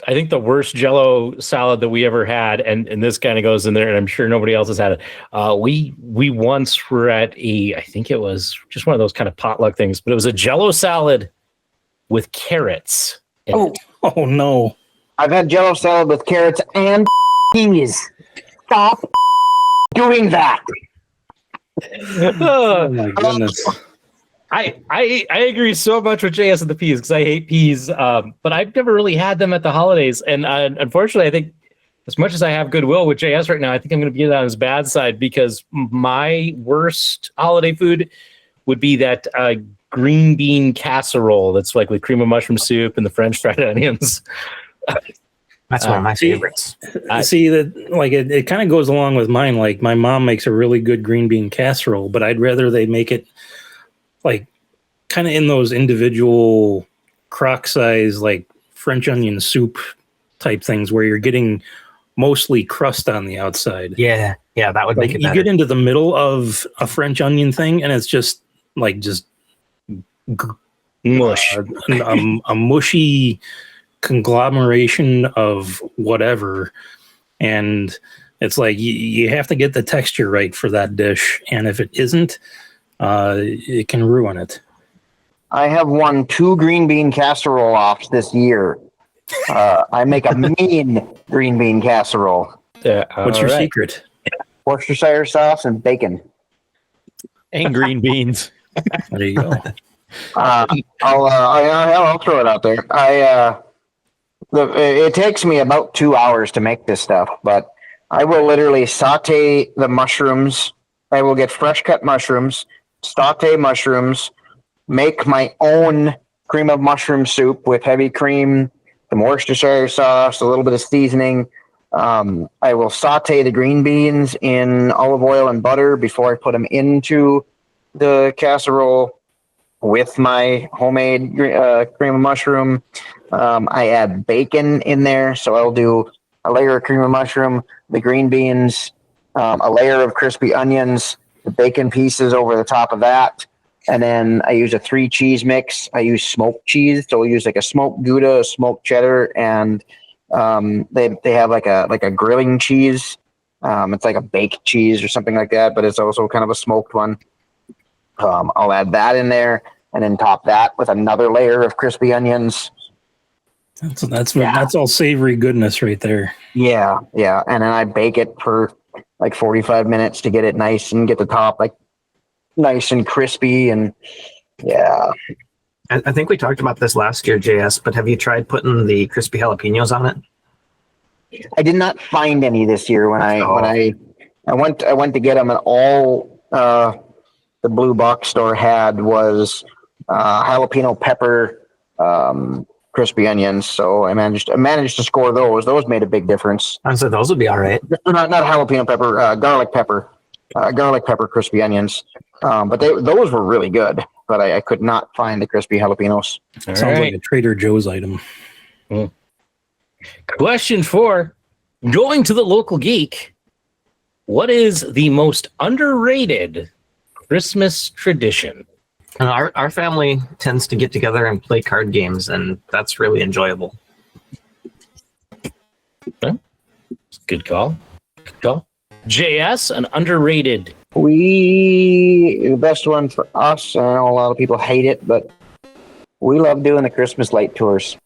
I think the worst Jello salad that we ever had, and this kind of goes in there, and I'm sure nobody else has had it. We once were at I think it was just one of those kind of potluck things, but it was a Jello salad with carrots. Oh no. I've had Jello salad with carrots and peas. Stop doing that. Oh my goodness. I agree so much with JS and the peas because I hate peas, but I've never really had them at the holidays. And unfortunately, I think as much as I have goodwill with JS right now, I think I'm going to be on his bad side because my worst holiday food would be that green bean casserole that's like with cream of mushroom soup and the French fried onions. That's one of my favorites. See that like it kind of goes along with mine. Like my mom makes a really good green bean casserole, but I'd rather they make it like kind of in those individual crock size, like French onion soup type things where you're getting mostly crust on the outside. Yeah, that would Like make it you better. get into the middle of a French onion thing and it's just Mush. a mushy conglomeration of whatever, and it's like you have to get the texture right for that dish, and if it isn't, it can ruin it. I have won 2 green bean casserole offs this year. I make a mean green bean casserole. What's your secret? Worcestershire sauce and bacon. And green beans. There you go. I'll throw it out there. It takes me about 2 hours to make this stuff, but I will literally saute the mushrooms. I will get fresh cut mushrooms, saute mushrooms, make my own cream of mushroom soup with heavy cream, some Worcestershire sauce, a little bit of seasoning. I will saute the green beans in olive oil and butter before I put them into the casserole with my homemade cream of mushroom. I add bacon in there, so I'll do a layer of cream of mushroom, the green beans, a layer of crispy onions, the bacon pieces over the top of that, and then I use a 3 cheese mix. I use smoked cheese, so I'll use like a smoked Gouda, a smoked cheddar, and they have like a grilling cheese. It's like a baked cheese or something like that, but it's also kind of a smoked one. I'll add that in there, and then top that with another layer of crispy onions. That's all savory goodness right there. Yeah, and then I bake it for like 45 minutes to get it nice and get the top like nice and crispy, and yeah. I think we talked about this last year, JS, but have you tried putting the crispy jalapenos on it? I did not find any this year when I went to get them, and all the Blue Box store had was jalapeno pepper crispy onions. So I managed to score those. Those made a big difference. I said those would be all right. Not jalapeno pepper, garlic pepper crispy onions. But those were really good. But I could not find the crispy jalapenos. Sounds like a Trader Joe's item. Question 4. Going to the local geek, what is the most underrated Christmas tradition? And our family tends to get together and play card games, and that's really enjoyable. Okay. Good call. JS, an underrated. The best one for us, I know a lot of people hate it, but we love doing the Christmas light tours.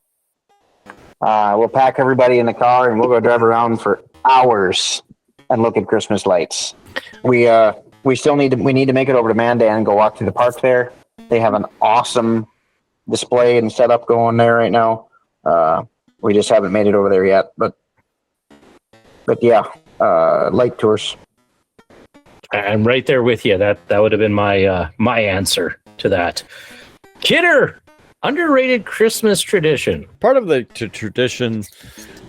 We'll pack everybody in the car and we'll go drive around for hours and look at Christmas lights. We need to make it over to Mandan and go walk through the park there. They have an awesome display and setup going there right now. We just haven't made it over there yet, but yeah, light tours. I'm right there with you. That would have been my answer to that. Kidder, underrated Christmas tradition. Part of the tradition,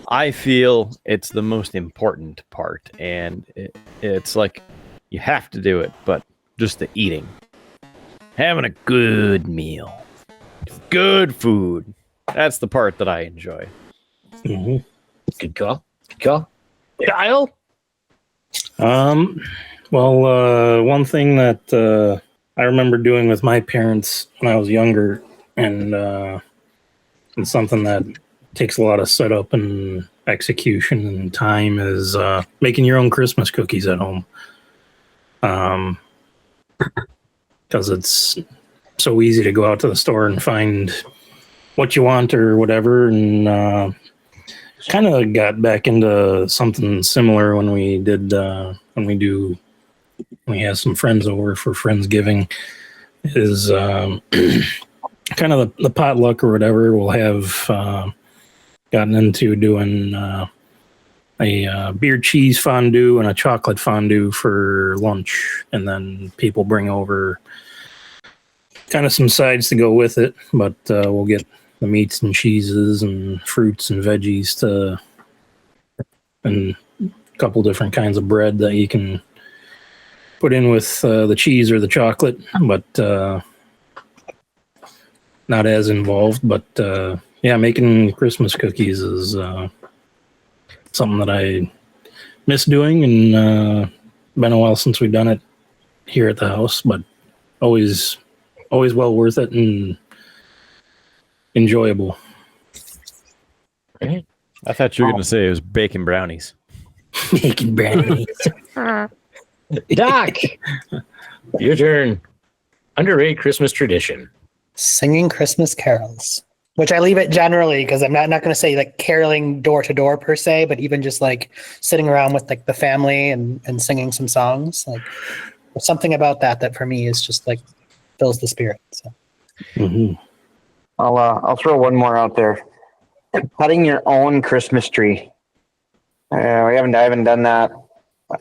I feel it's the most important part, and it's like you have to do it, but just the eating. Having a good meal. Good food. That's the part that I enjoy. Mm-hmm. Good call. Kyle? Well, one thing that I remember doing with my parents when I was younger, and it's something that takes a lot of setup and execution and time, is making your own Christmas cookies at home. Because it's so easy to go out to the store and find what you want or whatever, and kind of got back into something similar when we have some friends over for Friendsgiving, is kind of the potluck or whatever. We'll have gotten into doing a beer cheese fondue and a chocolate fondue for lunch, and then people bring over kind of some sides to go with it, but we'll get the meats and cheeses and fruits and veggies and a couple different kinds of bread that you can put in with the cheese or the chocolate, but not as involved. But yeah, making Christmas cookies is something that I miss doing, and been a while since we've done it here at the house, but always well worth it and enjoyable. Right. I thought you were going to say it was bacon brownies. Bacon brownies. Doc, your turn. Underrated Christmas tradition. Singing Christmas carols, which I leave it generally because I'm not going to say like caroling door to door per se, but even just like sitting around with like the family and singing some songs. Like there's something about that for me is just like fills the spirit. So. Mm-hmm. I'll throw one more out there. Cutting your own Christmas tree. I haven't done that.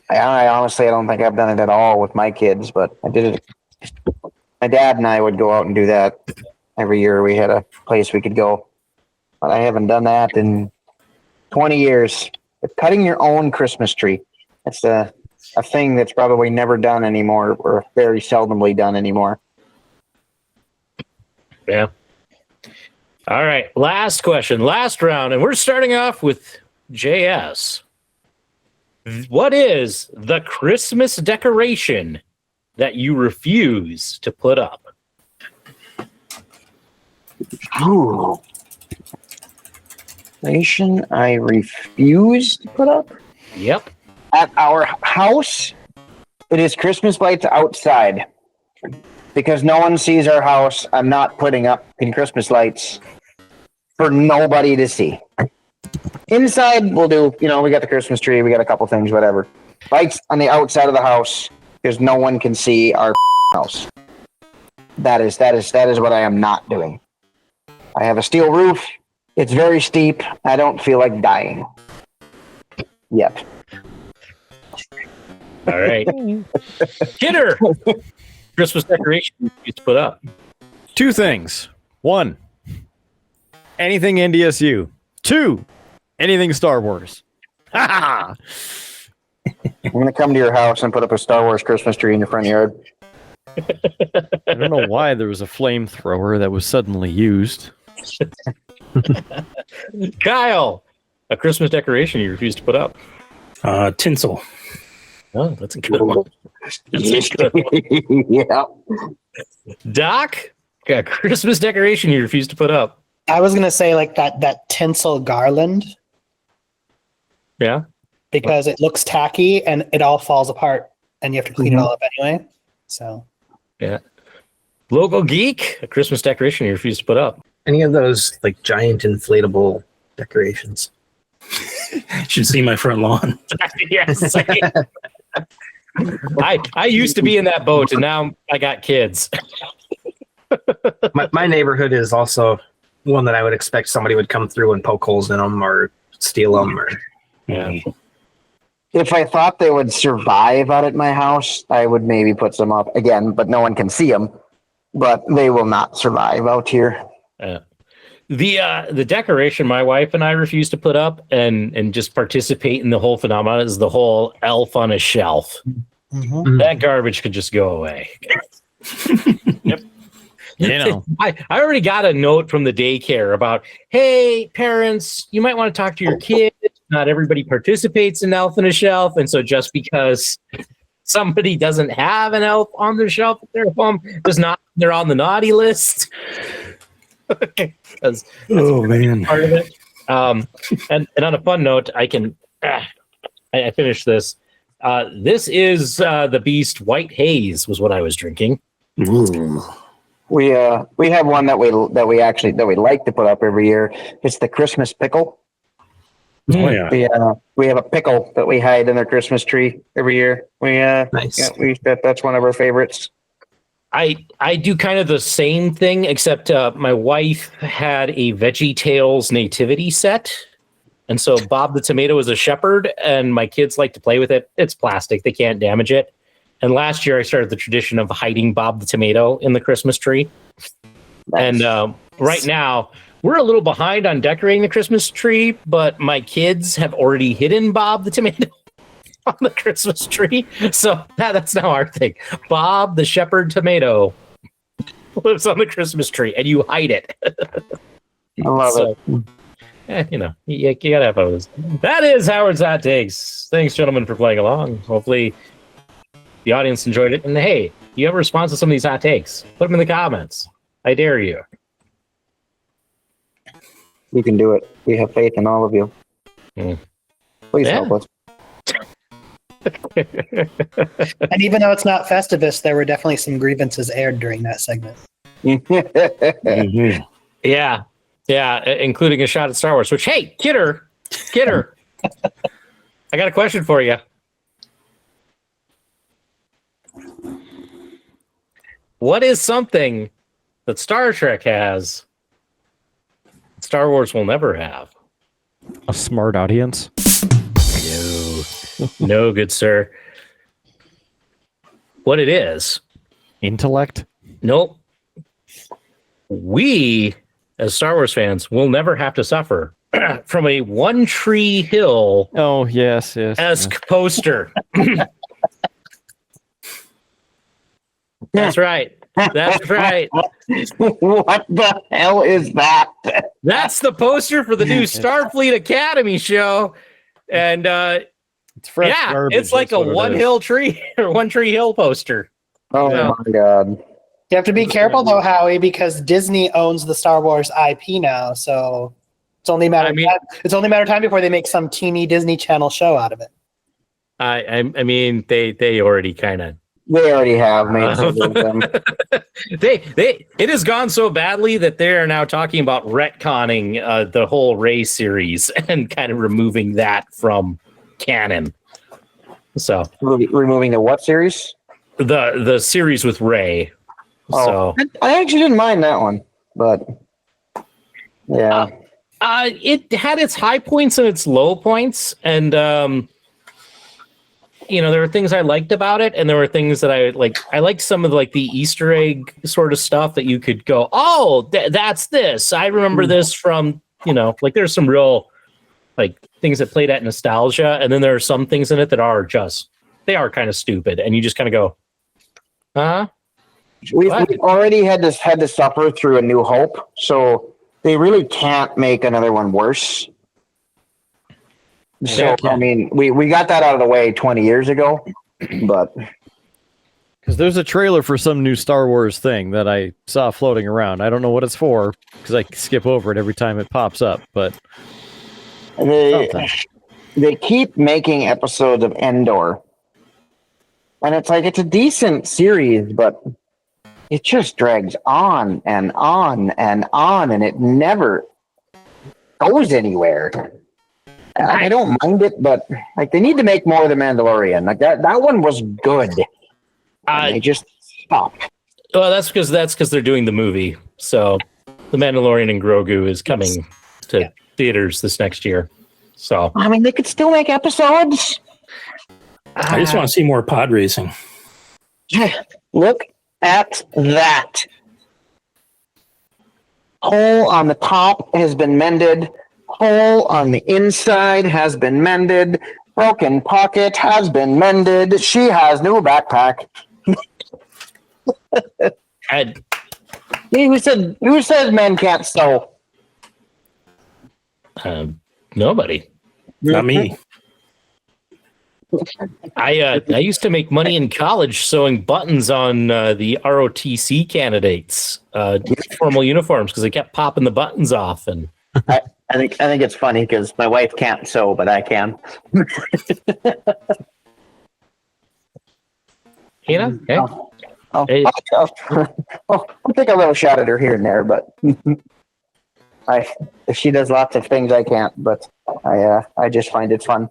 I honestly, I don't think I've done it at all with my kids, but I did it. My dad and I would go out and do that every year. We had a place we could go, but I haven't done that in 20 years. But cutting your own Christmas tree. It's a thing that's probably never done anymore, or very seldomly done anymore. Yeah. All right. Last question, last round. And we're starting off with JS. What is the Christmas decoration that you refuse to put up? Ooh. Nation I refuse to put up? Yep. At our house, it is Christmas lights outside. Because no one sees our house, I'm not putting up any Christmas lights for nobody to see. Inside, we'll do, we got the Christmas tree, we got a couple things, whatever. Lights on the outside of the house, because no one can see our house. That is what I am not doing. I have a steel roof. It's very steep. I don't feel like dying. Yet. All right. Kidder, Christmas decoration you used to put up. 2 things. 1, anything NDSU. 2, anything Star Wars. Ha I'm going to come to your house and put up a Star Wars Christmas tree in your front yard. I don't know why there was a flamethrower that was suddenly used. Kyle, a Christmas decoration you refused to put up. Tinsel. Oh, that's a good one. That's a good one. Yeah. Doc, a Christmas decoration you refused to put up. I was gonna say like that tinsel garland Yeah. because it looks tacky and it all falls apart and you have to clean it all up anyway. So Yeah. Local geek, a Christmas decoration you refused to put up. Any of those like giant inflatable decorations? Should see my front lawn. Yes. I used to be in that boat and now I got kids. My neighborhood is also one that I would expect somebody would come through and poke holes in them or steal them. Or Yeah. If I thought they would survive out at my house, I would maybe put some up again, but no one can see them. But they will not survive out here. The decoration my wife and I refuse to put up and just participate in the whole phenomenon is the whole elf on a shelf. That garbage could just go away. Yep. I already got a note from the daycare about, hey, parents, you might want to talk to your kid. Not everybody participates in elf on a shelf. And so just because somebody doesn't have an elf on their shelf at their home does not, they're on the naughty list. That's man. part of it. And on a fun note, I finished this. This is the Beast White Haze was what I was drinking. We have one that we like to put up every year. It's the Christmas pickle. Oh yeah. We have a pickle that we hide in their Christmas tree every year. nice. That's one of our favorites. I do kind of the same thing, except my wife had a Veggie Tales nativity set. And so Bob the Tomato is a shepherd, and my kids like to play with it. It's plastic. They can't damage it. And last year I started the tradition of hiding Bob the Tomato in the Christmas tree. Nice. And right now we're a little behind on decorating the Christmas tree, but my kids have already hidden Bob the Tomato on the Christmas tree. So that's now our thing. Bob the Shepherd Tomato lives on the Christmas tree and you hide it. I love it. You gotta have those. That is Howard's Hot Takes. Thanks, gentlemen, for playing along. Hopefully the audience enjoyed it. And hey, you have a response to some of these hot takes, put them in the comments. I dare you. We can do it. We have faith in all of you. Please help us. and even though it's not Festivus, there were definitely some grievances aired during that segment. Yeah, including a shot at Star Wars. Which, hey, Kidder, I got a question for you. What is something that Star Trek has Star Wars will never have. A smart audience. No, no, good sir. What it is? Intellect. Nope. We, as Star Wars fans, will never have to suffer from a One Tree Hill Oh, yes. esque poster. That's right. That's right. What the hell is that? That's the poster for the new Starfleet Academy show. And It's fresh yeah, garbage, it's like a that's what it One is. Hill Tree or One Tree Hill poster. Oh Yeah. my god. You have to be careful though, Howie, because Disney owns the Star Wars IP now, so it's only a matter of time. It's only a matter of time before they make some teeny Disney Channel show out of it. I mean, they already kind of They already have made some of them. it has gone so badly that they are now talking about retconning the whole Rey series and kind of removing that from canon. So Removing the what series? the series with Rey. Oh, So I actually didn't mind that one, but yeah. it had its high points and its low points, and there were things I liked about it, and there were things that I like. I liked some of like the Easter egg sort of stuff that you could go, oh, that's this. I remember this from like there's some real like things that played at nostalgia, and then there are some things in it that are they are kind of stupid, and you just kind of go, huh? We've already had to suffer through A New Hope, so they really can't make another one worse. So I mean, we got that out of the way 20 years ago, but Because there's a trailer for some new Star Wars thing that I saw floating around. I don't know what it's for because I skip over it every time it pops up. But they keep making episodes of Endor, and it's like it's a decent series, but it just drags on and on and on, and it never goes anywhere. I don't mind it, but like they need to make more of The Mandalorian. Like that one was good. They just stopped. Well, that's because they're doing the movie. So The Mandalorian and Grogu is coming to theaters this next year. So I mean, they could still make episodes. I just want to see more pod racing. Look at that. Hole on the top has been mended. Hole on the inside has been mended. Broken pocket has been mended. She has new backpack. Who says men can't sew? Nobody. Not me. I used to make money in college sewing buttons on the ROTC candidates' formal uniforms because they kept popping the buttons off. And I think it's funny because my wife can't sew, but I can. okay. I'll Hey. I'll take a little shot at her here and there, but if she does lots of things, I can't. But I just find it fun.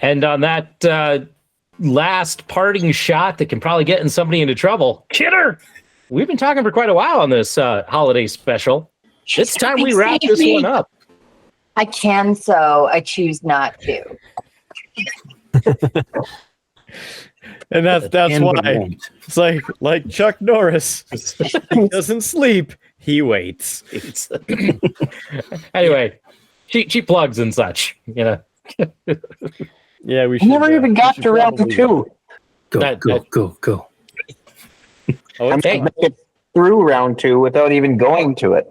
And on that last parting shot that can probably get somebody into trouble, Kidder, we've been talking for quite a while on this holiday special. It's time we wrap this one up. I can sew. I choose not to. and that's why it's like Chuck Norris. He doesn't sleep, he waits. Anyway, cheap plugs and such, Yeah, we should. Never even got to round 2. Go. I'm gonna make it through round 2 without even going to it.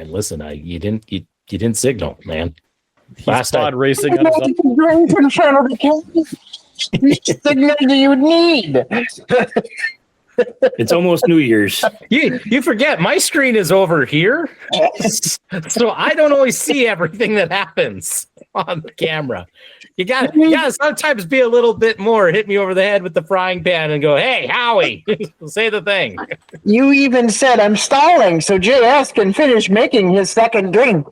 Listen. You didn't signal, man. He's pod racing on his own. Drink in front of the camera. Which signal do you need? It's almost New Year's. You forget my screen is over here, so I don't always see everything that happens on the camera. You gotta sometimes be a little bit more. Hit me over the head with the frying pan and go, "Hey, Howie, say the thing." You even said I'm stalling, so JS can finish making his second drink.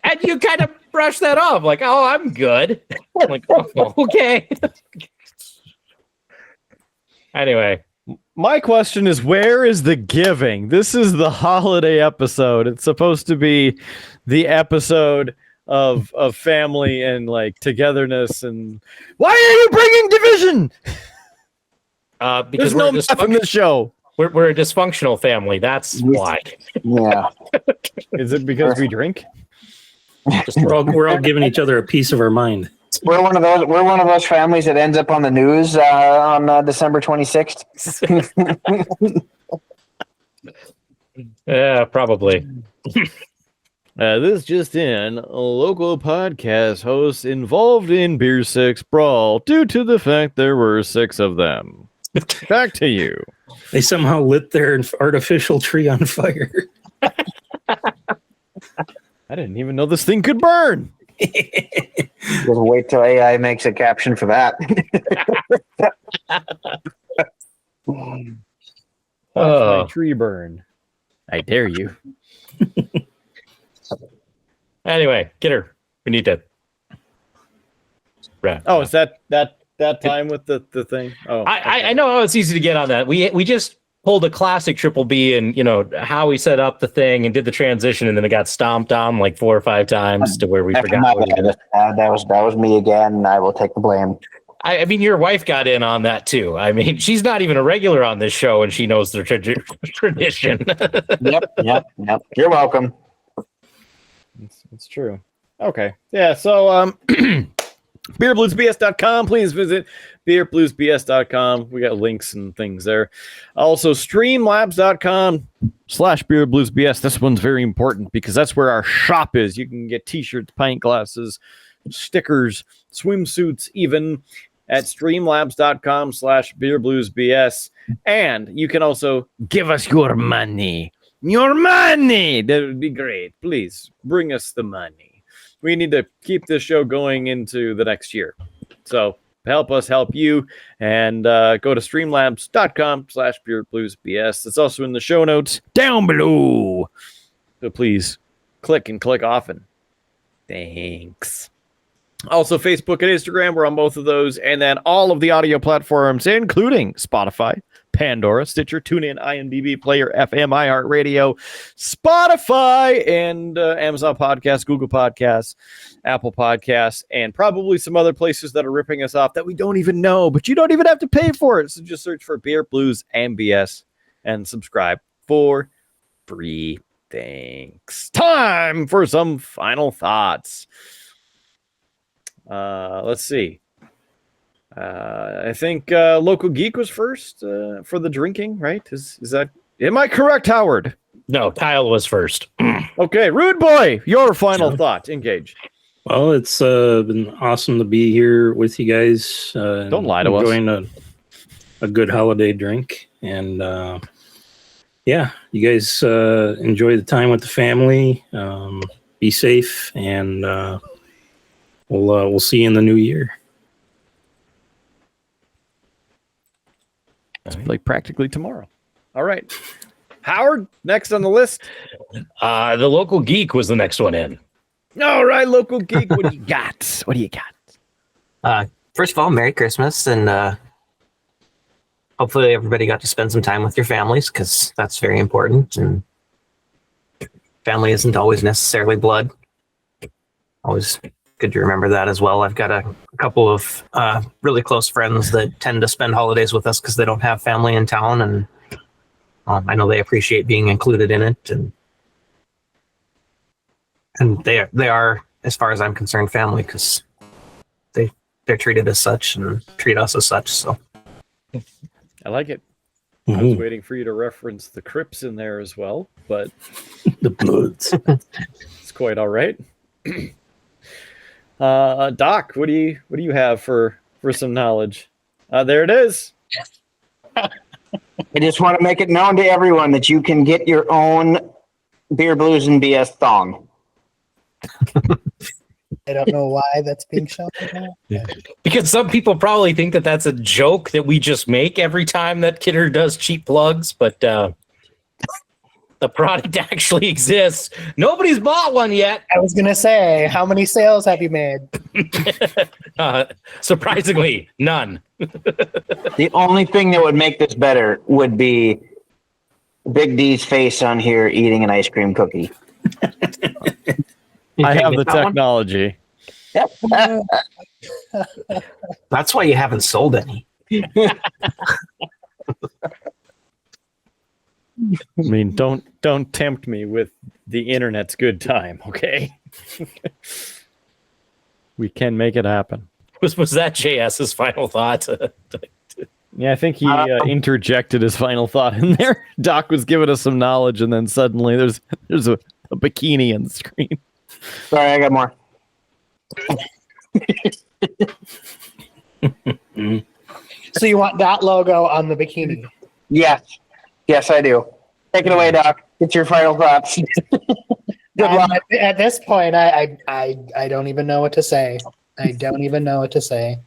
And you kind of brush that off, like, "Oh, I'm good." I'm like, oh, okay. Anyway, My question is, where is the giving? This is the holiday episode. It's supposed to be the episode of family and like togetherness. And why are you bringing division? Because There's no math in this show. We're a dysfunctional family. That's why. Yeah. Is it because we drink? We're all giving each other a piece of our mind. We're one of those families that ends up on the news on December 26th. Yeah, probably. This just in, a local podcast host involved in Beer 6 brawl due to the fact there were 6 of them. Back to you. They somehow lit their artificial tree on fire. I didn't even know this thing could burn. Just wait till AI makes a caption for that. Watch my tree burn. I dare you. Anyway, get her. We need to wrap. Oh, is that time with the thing? Oh, I know it's easy to get on that. We just pulled a classic TripleB and how we set up the thing and did the transition, and then it got stomped on like 4 or 5 times to where we forgot. That was me again. I will take the blame. I mean, your wife got in on that too. I mean, she's not even a regular on this show, and she knows the tradition. Yep. You're welcome. It's true. Okay. Yeah. So, beerbluesbs.com. Please visit beerbluesbs.com. We got links and things there. Also, streamlabs.com/beerbluesbs. This one's very important because that's where our shop is. You can get t-shirts, pint glasses, stickers, swimsuits, even at streamlabs.com/beerbluesbs. And you can also give us your money. Your money! That would be great. Please bring us the money. We need to keep this show going into the next year. So help us help you, and go to streamlabs.com/beerbluesbs. It's also in the show notes down below. So please click often. Thanks. Also, Facebook and Instagram, we're on both of those. And then all of the audio platforms, including Spotify, Pandora, Stitcher, TuneIn, IMDb, Player, FM, iHeartRadio, Spotify, and Amazon Podcasts, Google Podcasts, Apple Podcasts, and probably some other places that are ripping us off that we don't even know, but you don't even have to pay for it. So just search for Beer, Blues, and BS and subscribe for free. Thanks. Time for some final thoughts. Let's see. I think Local Geek was first for the drinking, right? Is that, am I correct, Howard? No, Kyle was first. Okay, Rude Boy, your final thought. Engage. Well, it's been awesome to be here with you guys. Don't lie to us. Enjoying a good holiday drink. And yeah, you guys enjoy the time with the family. Be safe, and we'll see you in the new year. It's like practically tomorrow. All right. Howard, next on the list. The Local Geek was the next one in. All right, Local Geek, what do you got? What do you got? First of all, Merry Christmas, and hopefully everybody got to spend some time with your families, because that's very important. And family isn't always necessarily blood. Always good to remember that as well. I've got a couple of really close friends that tend to spend holidays with us because they don't have family in town, and I know they appreciate being included in it, and they are, as far as I'm concerned, family, because they're treated as such and treat us as such. So I like it. I was waiting for you to reference the Crips in there as well, but the Bloods. It's quite all right. Doc, what do you have for some knowledge? There it is. I just want to make it known to everyone that you can get your own Beer, Blues, and BS thong. I don't know why that's being shown right now. Yeah. Because some people probably think that that's a joke that we just make every time that Kidder does cheap plugs, but the product actually exists. Nobody's bought one yet. I was going to say, how many sales have you made? Surprisingly, none. The only thing that would make this better would be Big D's face on here eating an ice cream cookie. I have the That one? technology. That's why you haven't sold any. I mean, don't tempt me with the internet's good time, okay? We can make it happen. Was that JS's final thought? Yeah, I think he interjected his final thought in there. Doc was giving us some knowledge, and then suddenly there's a bikini on the screen. Sorry, I got more. So you want that logo on the bikini? Yes. Yes, I do. Take it away, Doc. Get your final thoughts. Good luck. At this point, I don't even know what to say. I don't even know what to say.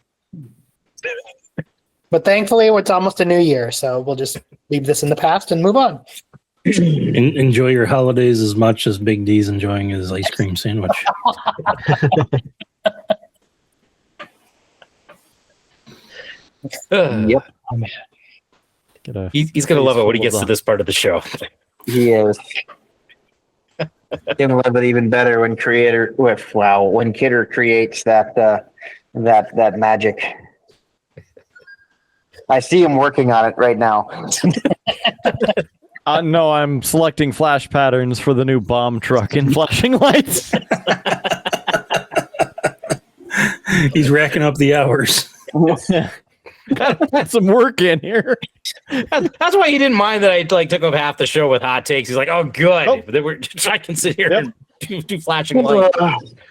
But thankfully, it's almost a new year, so we'll just leave this in the past and move on. Enjoy your holidays as much as Big D's enjoying his ice cream sandwich. Yep. Oh, man. He's going to love it when he gets to this part of the show. He is. Gonna love it even better when when Kidder creates that magic. I see him working on it right now. No, I'm selecting flash patterns for the new bomb truck and flashing lights. He's racking up the hours. Gotta put some work in here. That's why he didn't mind that I took up half the show with hot takes. He's like, "Oh, good. I can sit here and do flashing lights."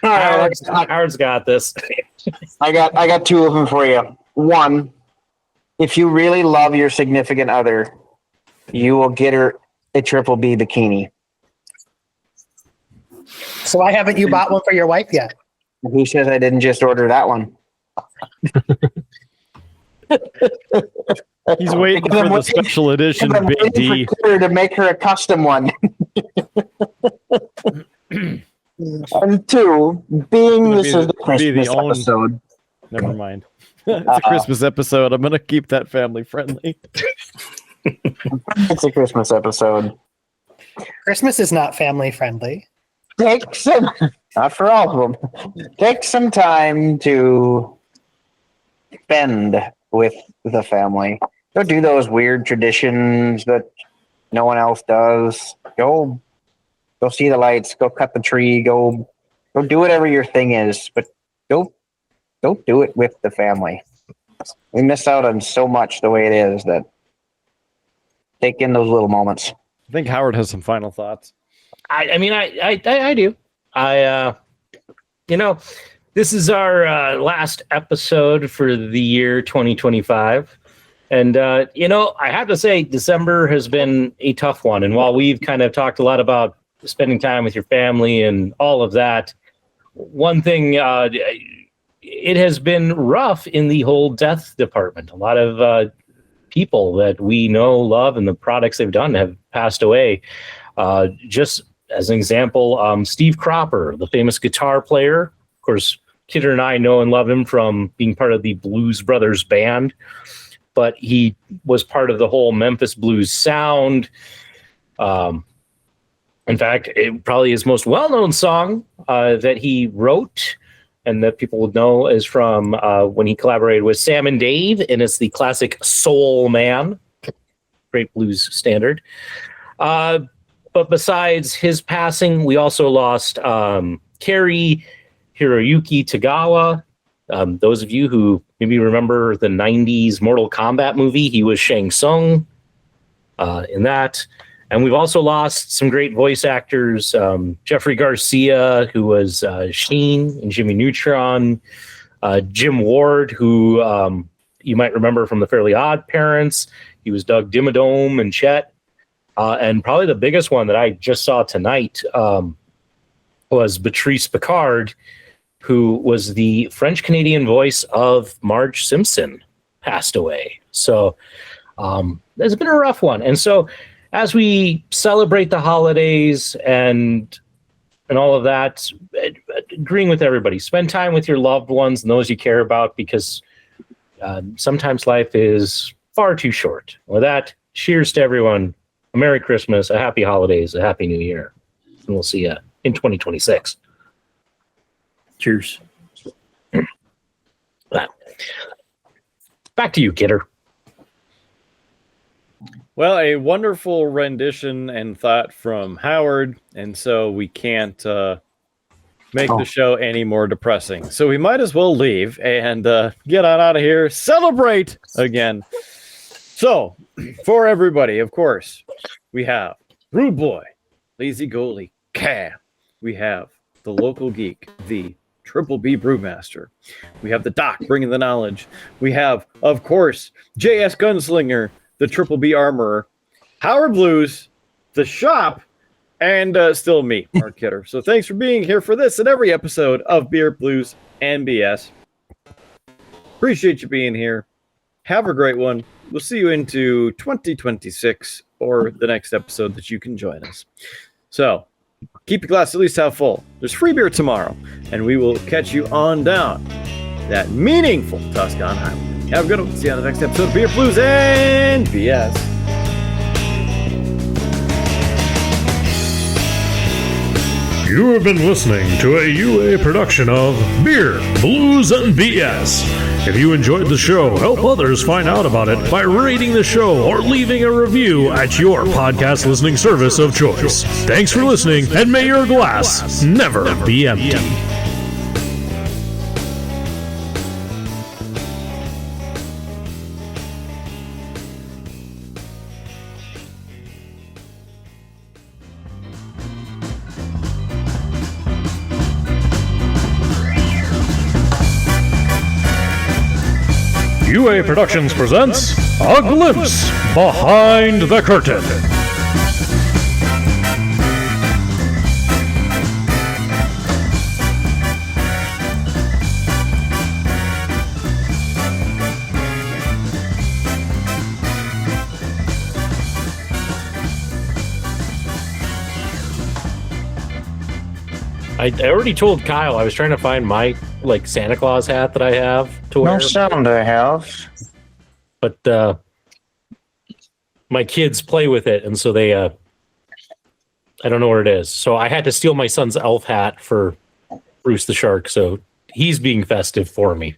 Howard's got this. I got two of them for you. One, if you really love your significant other, you will get her a TripleB bikini. So why haven't you bought one for your wife yet? Who says I didn't just order that one? He's waiting for the special edition Big D. To make her a custom one. And two, being this is the Christmas episode. Never mind. It's a Christmas episode. I'm going to keep that family friendly. It's a Christmas episode. Christmas is not family friendly. Not for all of them. Take some time to spend with the family. Don't do those weird traditions that no one else does. Go see the lights. Go cut the tree. Go do whatever your thing is, but don't do it with the family. We miss out on so much the way it is that take in those little moments. I think Howard has some final thoughts. I mean, I do. This is our last episode for the year 2025. And, I have to say, December has been a tough one. And while we've kind of talked a lot about spending time with your family and all of that, one thing, it has been rough in the whole death department. A lot of people that we know, love, and the products they've done have passed away. Just as an example, Steve Cropper, the famous guitar player. Of course, Kidder and I know and love him from being part of the Blues Brothers band, but he was part of the whole Memphis blues sound. In fact, probably his most well-known song that he wrote and that people would know is from when he collaborated with Sam and Dave, and it's the classic Soul Man, great blues standard. But besides his passing, we also lost Kerry Hiroyuki Tagawa. Those of you who maybe remember the 90s Mortal Kombat movie, he was Shang Tsung in that. And we've also lost some great voice actors, Jeffrey Garcia, who was Sheen in Jimmy Neutron, Jim Ward, who you might remember from The Fairly Odd Parents. He was Doug Dimmadome and Chet. And probably the biggest one that I just saw tonight was Patrice Picard, who was the French-Canadian voice of Marge Simpson, passed away. So it's been a rough one. And so as we celebrate the holidays and all of that, agreeing with everybody. Spend time with your loved ones and those you care about, because sometimes life is far too short. With that, cheers to everyone. A Merry Christmas, a Happy Holidays, a Happy New Year. And we'll see you in 2026. Cheers. Back to you, Kidder. Well, a wonderful rendition and thought from Howard, and so we can't make the show any more depressing. So we might as well leave and get on out of here. Celebrate again. So, for everybody, of course, we have Rude Boy, Lazy Goalie, Cam. We have the local geek, the TripleB Brewmaster. We have the Doc bringing the knowledge. We have, of course, JS Gunslinger, the TripleB Armorer, Howard Blues, the Shop, and still me, Mark Kidder. So thanks for being here for this and every episode of Beer, Blues, and BS. Appreciate you being here. Have a great one. We'll see you into 2026 or the next episode that you can join us. So keep your glass at least half full. There's free beer tomorrow, and we will catch you on down that meaningful Tuscan Highway. Have a good one. See you on the next episode of Beer, Blues, and BS. You have been listening to a UA production of Beer, Blues, and BS. If you enjoyed the show, help others find out about it by rating the show or leaving a review at your podcast listening service of choice. Thanks for listening, and may your glass never be empty. UA Productions presents A Glimpse Behind the Curtain. I already told Kyle I was trying to find my Santa Claus hat that I have to wear. No sound I have. But my kids play with it, and so they I don't know where it is. So I had to steal my son's elf hat for Bruce the Shark, so he's being festive for me.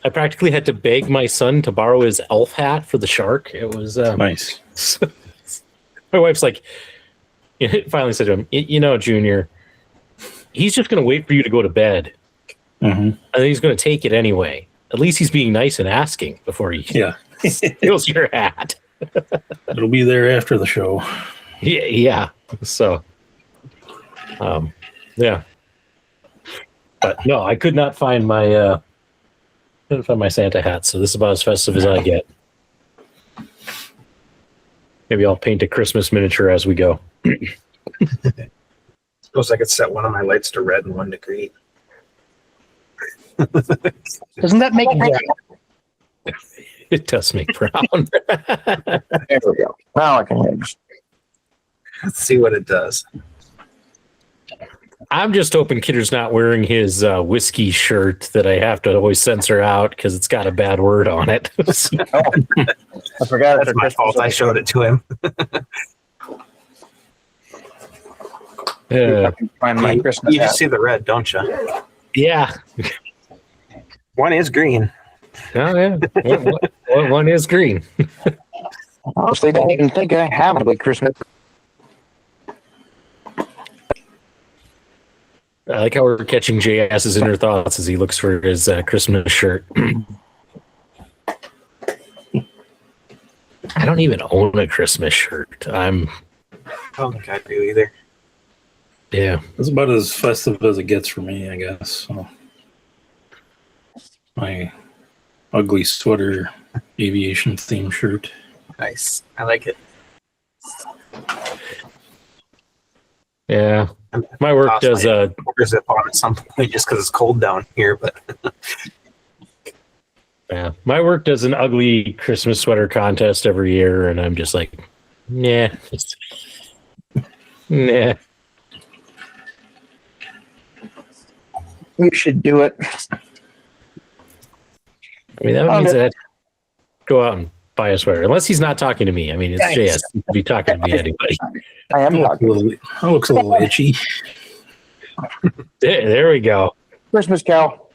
I practically had to beg my son to borrow his elf hat for the shark. It was Nice. My wife's like, finally said to him, you know, Junior, he's just going to wait for you to go to bed. Mm-hmm. And then he's going to take it anyway. At least he's being nice and asking before he steals your hat. It'll be there after the show. Yeah. So, yeah. But no, I could not find my Santa hat. So this is about as festive as I get. Maybe I'll paint a Christmas miniature as we go. Suppose I could set one of my lights to red and one to green. Doesn't that make brown? It does make brown. There we go. Now I can hear. Let's see what it does. I'm just hoping Kidder's not wearing his whiskey shirt that I have to always censor out because it's got a bad word on it. I forgot. That's my fault. I showed it to him. I can find my Christmas You hat. just see the red, don't you? Yeah. One is green. Oh, yeah. One is green. Honestly, don't even think I have a Christmas. I like how we're catching JS's inner thoughts as he looks for his Christmas shirt. I don't even own a Christmas shirt. I don't think I do either. Yeah. It's about as festive as it gets for me, I guess. So. My ugly sweater aviation theme shirt. Nice. I like it. Yeah. My work does zip on at some point just because it's cold down here, but yeah. My work does an ugly Christmas sweater contest every year, and I'm just like, nah. Nah. You should do it. I mean, that means that go out and buy a sweater. Unless he's not talking to me. I mean, it's JS. He could be talking to me anybody. I am That looks a little itchy. There we go. Christmas cow.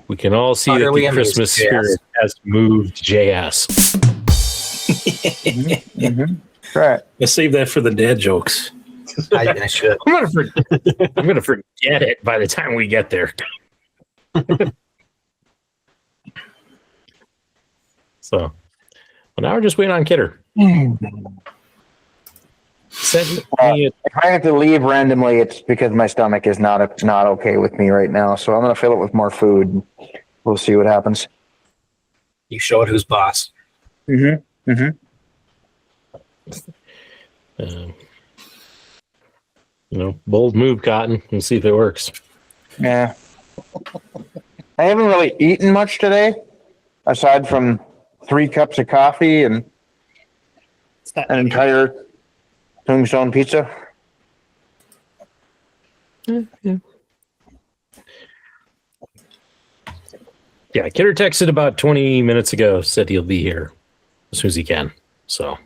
We can all see that Utterly the amazing, Christmas JS. spirit has moved JS. Right. Let's save that for the dad jokes. I should. I'm gonna forget it by the time we get there. So, well, now we're just waiting on Kidder. Send me If I have to leave randomly, it's because my stomach is not okay with me right now. So I'm going to fill it with more food. We'll see what happens. You show it who's boss. bold move, Cotton. We'll see if it works. Yeah. I haven't really eaten much today, aside from 3 cups of coffee and It's not an entire Tombstone pizza. Yeah, Kidder texted about 20 minutes ago, said he'll be here as soon as he can. So,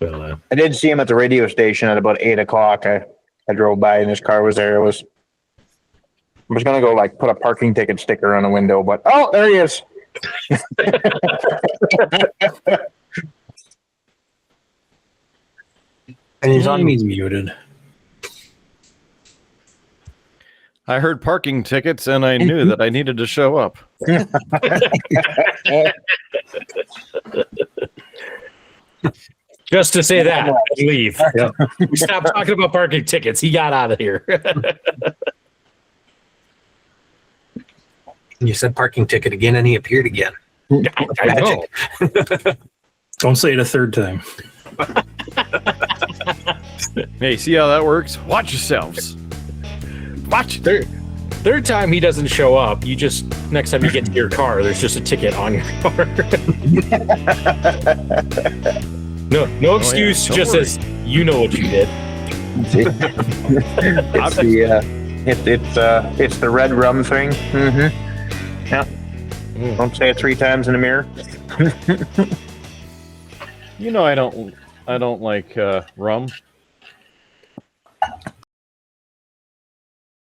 well, I did see him at the radio station at about 8 o'clock. I drove by and his car was there. I was going to go like put a parking ticket sticker on the window, but oh, there he is. And he's on He's muted. I heard parking tickets and I knew that I needed to show up. just to say that, leave. We stopped talking about parking tickets. He got out of here. You said parking ticket again, and he appeared again. I know. Don't say it a third time. Hey, see how that works? Watch yourselves. Watch. Third time he doesn't show up, you just next time you get to your car, there's just a ticket on your car. No excuse, Don't just worry. as you know what you did. It's the red rum thing. Yeah. Don't say it 3 times in the mirror. You know I don't like rum.